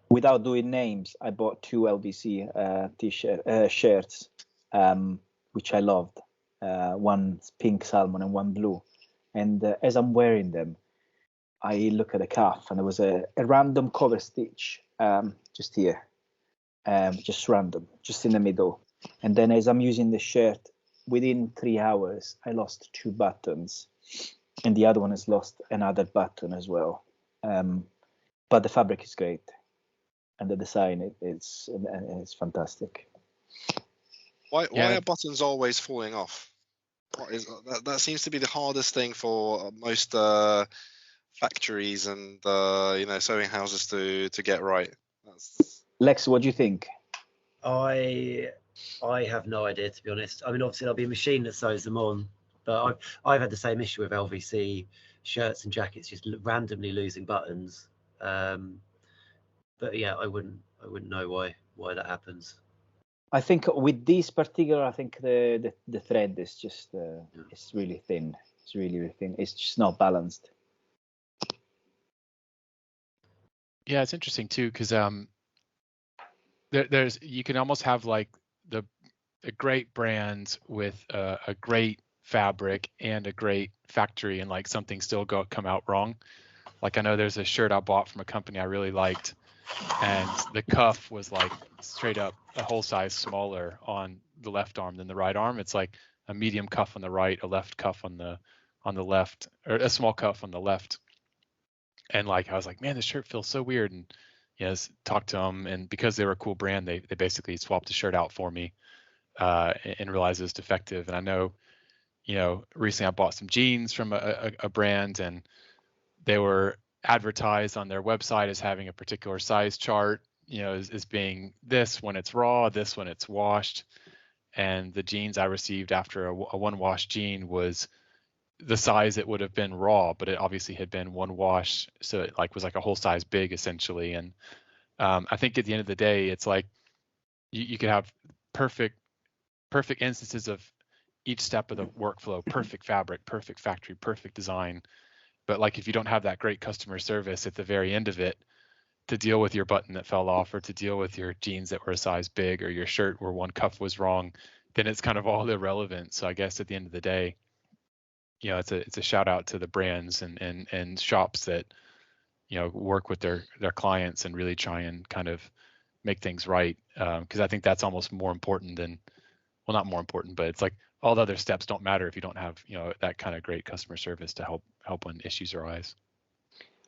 Without doing names, I bought 2 LBC shirts, which I loved. One pink salmon and one blue. And as I'm wearing them, I look at the cuff, and there was a random cover stitch just here, just random, just in the middle. And then as I'm using the shirt, within 3 hours, I lost 2 buttons, and the other one has lost another button as well. But the fabric is great, and the design it's fantastic. Why are buttons always falling off? That seems to be the hardest thing for most factories and sewing houses to get right. Lex, what do you think? I have no idea, to be honest. I mean, obviously there'll be a machine that sews them on, but I've had the same issue with LVC shirts and jackets, just randomly losing buttons. But yeah, I wouldn't know why that happens. I think with this particular, I think the thread is just it's really thin. It's really, really thin. It's just not balanced. Yeah, it's interesting too, because there's you can almost have like a great brand with a great fabric and a great factory and like something still come out wrong. Like I know there's a shirt I bought from a company I really liked, and the cuff was like straight up a whole size smaller on the left arm than the right arm. It's like a medium cuff on the right, a left cuff on the left, or a small cuff on the left. And like I was like, man, this shirt feels so weird. And talked to them, and because they were a cool brand, they basically swapped the shirt out for me, and realized it was defective. And I know, recently I bought some jeans from a brand, and they were advertised on their website as having a particular size chart, as being this when it's raw, this when it's washed. And the jeans I received after a one wash jean was the size it would have been raw, but it obviously had been one wash, so it was like a whole size big essentially. And I think at the end of the day, it's like you could have perfect instances of each step of the workflow, perfect fabric, perfect factory, perfect design. But like if you don't have that great customer service at the very end of it to deal with your button that fell off, or to deal with your jeans that were a size big, or your shirt where one cuff was wrong, then it's kind of all irrelevant. So I guess at the end of the day, it's a shout out to the brands and shops that work with their clients and really try and kind of make things right, because I think that's almost more important than, well, not more important, but it's like all the other steps don't matter if you don't have that kind of great customer service to help when issues arise.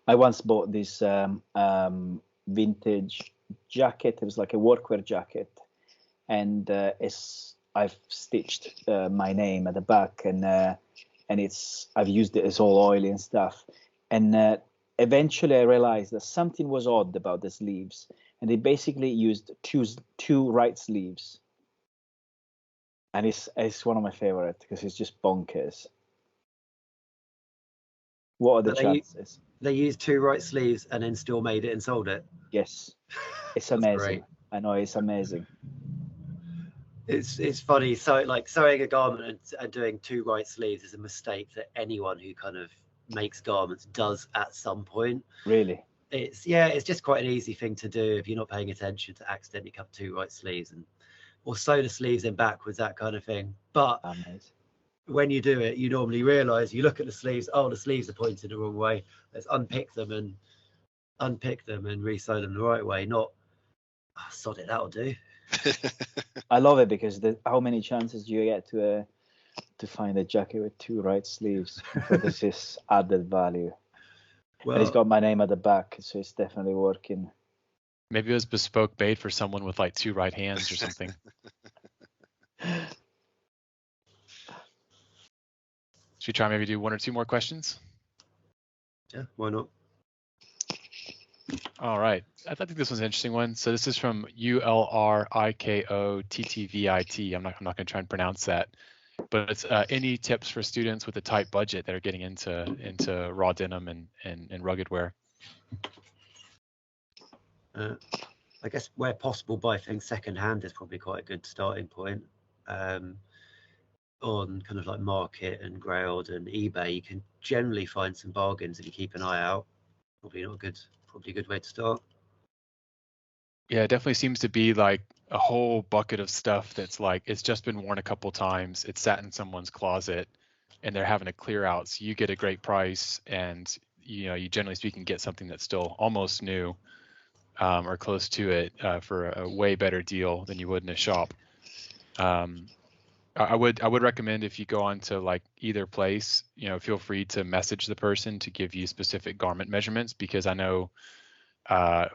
I once bought this vintage jacket. It was like a workwear jacket, and I've stitched my name at the back, and I've used it as all oily and stuff. And eventually I realized that something was odd about the sleeves, and they basically used two right sleeves. And it's one of my favorite because it's just bonkers. What are the chances? They used two right sleeves and then still made it and sold it. Yes, it's amazing. I know, it's amazing. It's funny. So like sewing a garment and doing two right sleeves is a mistake that anyone who kind of makes garments does at some point. Really? It's just quite an easy thing to do if you're not paying attention, to accidentally cut two right sleeves or sew the sleeves in backwards, that kind of thing. But when you do it, you normally realize, you look at the sleeves, the sleeves are pointed the wrong way. Let's unpick them and re-sew them the right way. Not, sod it, that'll do. I love it because how many chances do you get to find a jacket with two right sleeves? So this is added value. Well, and it's got my name at the back, so it's definitely working. Maybe it was bespoke made for someone with like two right hands or something. Should we try maybe do one or two more questions? Yeah, why not? All right. I think this one's an interesting one. So this is from ULRIKOTTVIT. I'm not going to try and pronounce that. But it's any tips for students with a tight budget that are getting into raw denim and rugged wear? I guess where possible, buy things secondhand is probably quite a good starting point. On kind of like Market and Grailed and eBay, you can generally find some bargains if you keep an eye out. Probably a good way to start. Yeah, it definitely seems to be like a whole bucket of stuff that's like it's just been worn a couple times, it's sat in someone's closet, and they're having to clear out. So you get a great price, and you generally speaking get something that's still almost new, or close to it, for a way better deal than you would in a shop. I would recommend, if you go on to like either place, feel free to message the person to give you specific garment measurements, because I know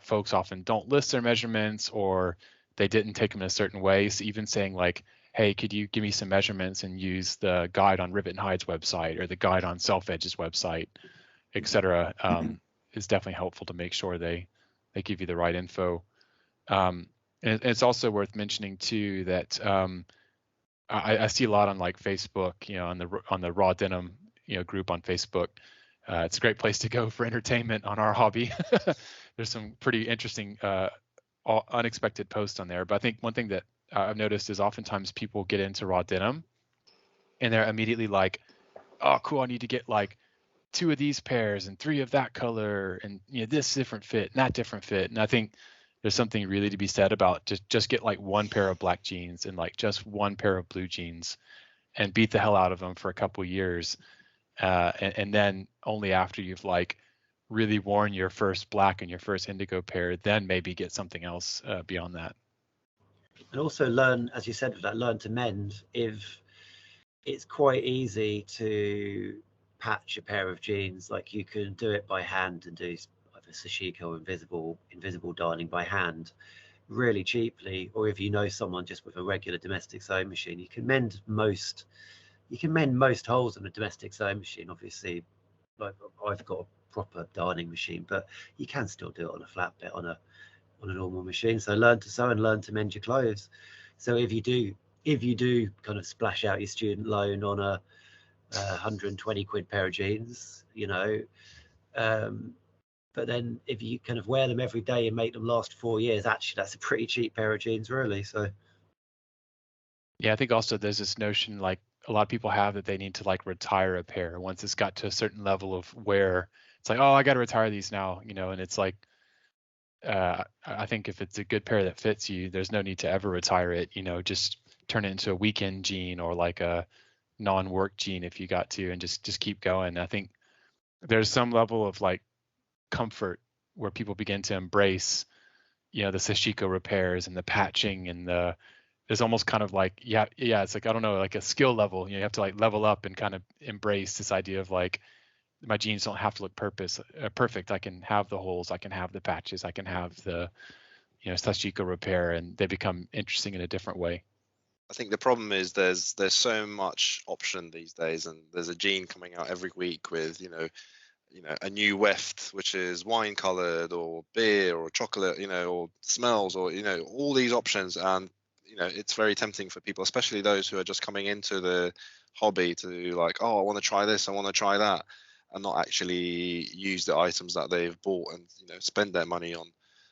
folks often don't list their measurements, or they didn't take them in a certain way. So even saying like, hey, could you give me some measurements and use the guide on Rivet and Hide's website or the guide on Selvedge's website, etc., is definitely helpful to make sure they give you the right info. And it's also worth mentioning too that I see a lot on like Facebook, on the raw denim group on Facebook. It's a great place to go for entertainment on our hobby. There's some pretty interesting unexpected posts on there. But I think one thing that I've noticed is oftentimes people get into raw denim and they're immediately like, oh, cool, I need to get like 2 of these pairs and 3 of that color and this different fit and that different fit. And I think there's something really to be said about just get like 1 pair of black jeans and like just 1 pair of blue jeans, and beat the hell out of them for a couple years, and then only after you've like really worn your first black and your first indigo pair, then maybe get something else beyond that. And also learn, as you said, learn to mend. If it's quite easy to patch a pair of jeans, like you can do it by hand and do either sashiko or invisible darning by hand really cheaply, or if you know someone just with a regular domestic sewing machine, you can mend most holes on a domestic sewing machine. Obviously, like I've got a proper darning machine, but you can still do it on a flat bit on a normal machine. So learn to sew and learn to mend your clothes. So if you do kind of splash out your student loan on a 120 quid pair of jeans, you know, but then if you kind of wear them every day and make them last 4 years, actually that's a pretty cheap pair of jeans, really. So yeah, I think also there's this notion like a lot of people have that they need to like retire a pair once it's got to a certain level of wear. It's like, oh, I got to retire these now, you know, and it's like, I think if it's a good pair that fits you, there's no need to ever retire it, you know, just turn it into a weekend jean or like a non-work jean if you got to, and just keep going. I think there's some level of like comfort where people begin to embrace, you know, the sashiko repairs and the patching and there's almost kind of like, yeah, it's like, I don't know, like a skill level, you know, you have to like level up and kind of embrace this idea of like, my jeans don't have to look perfect. I can have the holes, I can have the patches, I can have the, you know, sashiko repair, and they become interesting in a different way. I think the problem is there's so much option these days, and there's a jean coming out every week with you know a new weft which is wine colored or beer or chocolate, you know, or smells, or you know, all these options, and you know it's very tempting for people, especially those who are just coming into the hobby, to like, oh, I want to try this, I want to try that, and not actually use the items that they've bought and you know spend their money on.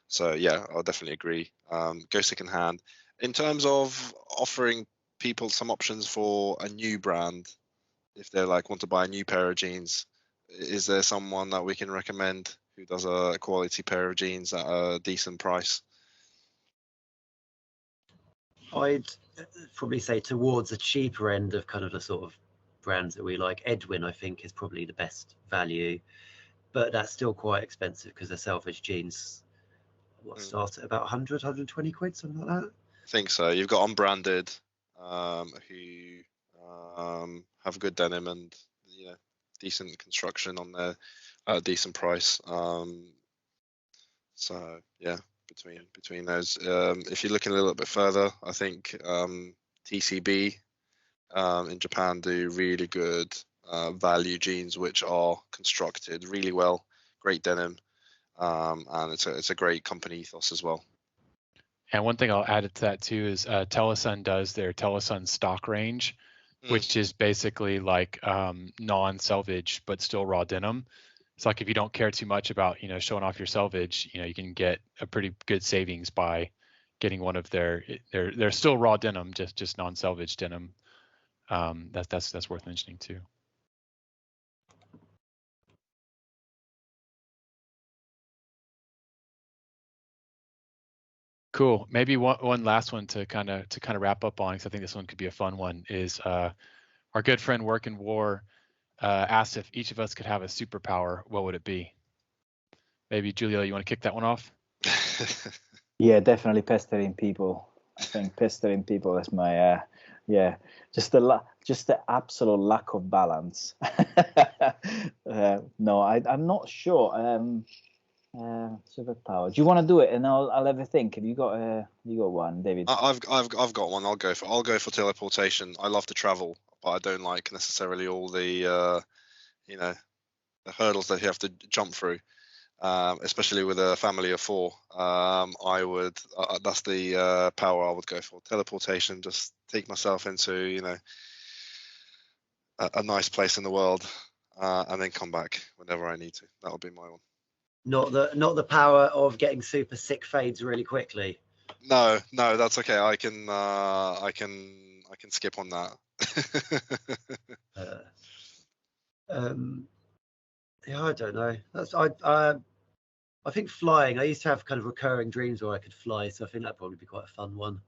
So yeah, I'll definitely agree. Go second hand. In terms of offering people some options for a new brand, if they're like want to buy a new pair of jeans, is there someone that we can recommend who does a quality pair of jeans at a decent price? I'd probably say towards the cheaper end of kind of the sort of brands that we like. Edwin, I think, is probably the best value, but that's still quite expensive because the Selvedge jeans start at about 100, 120 quid, something like that. I think so. You've got Unbranded, who have good denim and you know decent construction on their decent price. So yeah, between those, if you're looking a little bit further, I think TCB in Japan do really good value jeans, which are constructed really well, great denim, and it's a great company ethos as well. And one thing I'll add to that too is Telesun does their Telesun stock range, which is basically like non-selvage but still raw denim. It's like if you don't care too much about, you know, showing off your selvage, you know, you can get a pretty good savings by getting one of their still raw denim, just non-selvage denim. That's worth mentioning too. Cool. Maybe one last one to kind of wrap up on, because I think this one could be a fun one, is our good friend Work in War asked if each of us could have a superpower, what would it be? Maybe Giulio, you want to kick that one off? Yeah, definitely pestering people. I think pestering people is my just the absolute lack of balance. No, I'm not sure. Superpower. Do you want to do it, and I'll have a think? Have you got one, David? I've got one. I'll go for teleportation. I love to travel, but I don't like necessarily all the you know the hurdles that you have to jump through. Especially with a family of 4, I would. That's the power I would go for. Teleportation. Just take myself into you know a nice place in the world, and then come back whenever I need to. That would be my one. Not the power of getting super sick fades really quickly. No, that's okay. I can skip on that. Yeah, I don't know. I think flying. I used to have kind of recurring dreams where I could fly, so I think that'd probably be quite a fun one.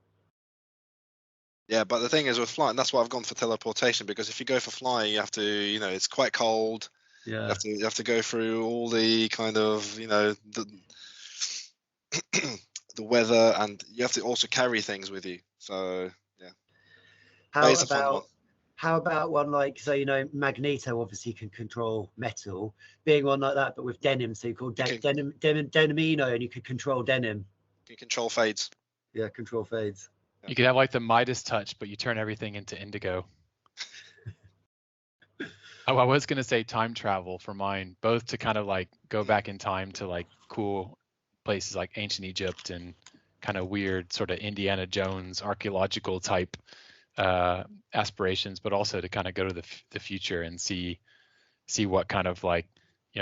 Yeah, but the thing is with flying, that's why I've gone for teleportation, because if you go for flying, you have to, it's quite cold. Yeah. You have to go through all the kind of, the the weather, and you have to also carry things with you. So yeah. How about one like, so Magneto obviously can control metal, being one like that, but with denim, so you call denimino, and you could control denim. You control fades. Yeah, control fades. You could have like the Midas touch, but you turn everything into indigo. Oh, I was going to say time travel for mine, both to kind of like go back in time to like cool places like ancient Egypt and kind of weird sort of Indiana Jones archaeological type aspirations, but also to kind of go to the future and see what kind of like,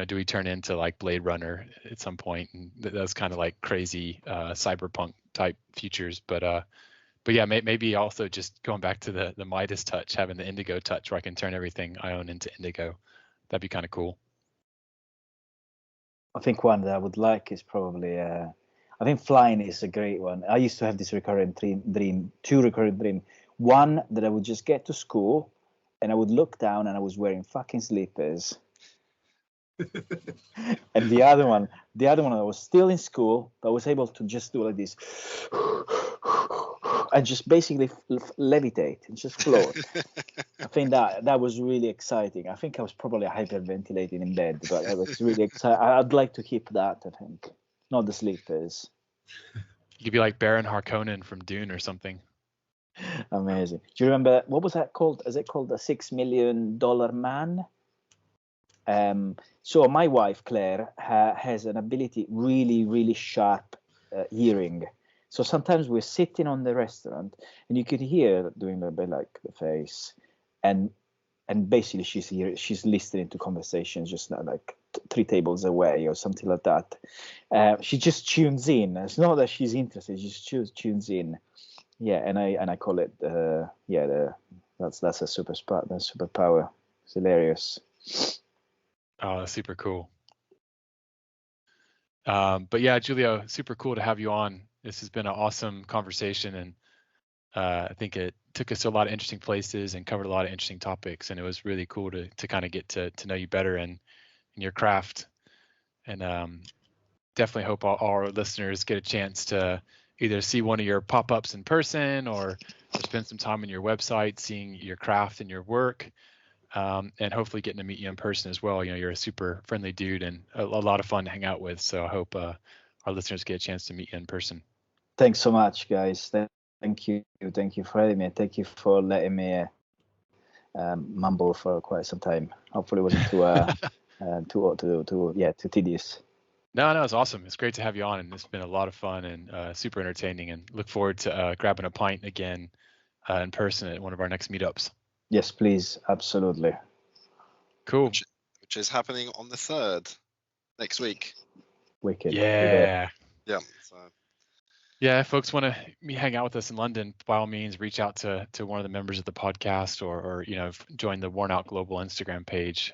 do we turn into like Blade Runner at some point? And those kind of like crazy cyberpunk type futures. But yeah, maybe also just going back to the Midas touch, having the indigo touch where I can turn everything I own into indigo. That'd be kind of cool. I think one that I would like is probably, I think flying is a great one. I used to have this two recurrent dream. One that I would just get to school and I would look down and I was wearing fucking slippers. And the other one, I was still in school, but I was able to just do like this. I just basically levitate and just float. I think that was really exciting. I think I was probably hyperventilating in bed, but I was really excited. I'd like to keep that, I think. Not the sleepers. You could be like Baron Harkonnen from Dune or something. Amazing. Do you remember, what was that called? Is it called the $6 Million Man? So my wife, Claire, has an ability, really, really sharp hearing. So sometimes we're sitting on the restaurant and you could hear doing a bit like the face, and basically she's listening to conversations just like 3 tables away or something like that. She just tunes in. It's not that she's interested; she just tunes in. Yeah, and I call it that's a superpower. It's hilarious. Oh, that's super cool. But yeah, Giulio, super cool to have you on. This has been an awesome conversation, and I think it took us to a lot of interesting places and covered a lot of interesting topics, and it was really cool to kind of get to know you better and your craft. And definitely hope all our listeners get a chance to either see one of your pop-ups in person or spend some time on your website seeing your craft and your work. And hopefully getting to meet you in person as well. You're a super friendly dude and a lot of fun to hang out with. So I hope our listeners get a chance to meet you in person. Thanks so much, guys. Thank you for having me. Thank you for letting me mumble for quite some time. Hopefully it wasn't too tedious. No, it's awesome. It's great to have you on, and it's been a lot of fun and super entertaining. And look forward to grabbing a pint again in person at one of our next meetups. Yes, please. Absolutely. Cool. Which is happening on the 3rd next week. Wicked. Yeah. Yeah. So. Yeah, if folks want to hang out with us in London, by all means, reach out to one of the members of the podcast or join the Worn Out Global Instagram page.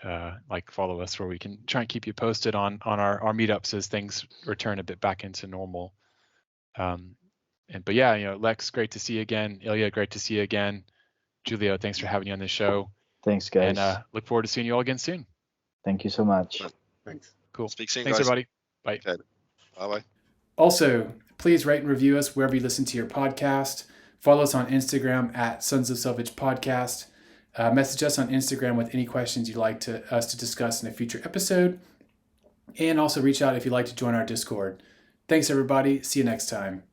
Follow us where we can try and keep you posted on our meetups as things return a bit back into normal. But yeah, Lex, great to see you again. Ilya, great to see you again. Giulio, thanks for having you on this show. Thanks, guys. And look forward to seeing you all again soon. Thank you so much. Thanks. Cool. Speak soon, thanks, guys. everybody. Bye. Okay. Bye-bye. Also, please rate and review us wherever you listen to your podcast. Follow us on Instagram at Sons of Selvedge Podcast. Message us on Instagram with any questions you'd like us to discuss in a future episode. And also reach out if you'd like to join our Discord. Thanks, everybody. See you next time.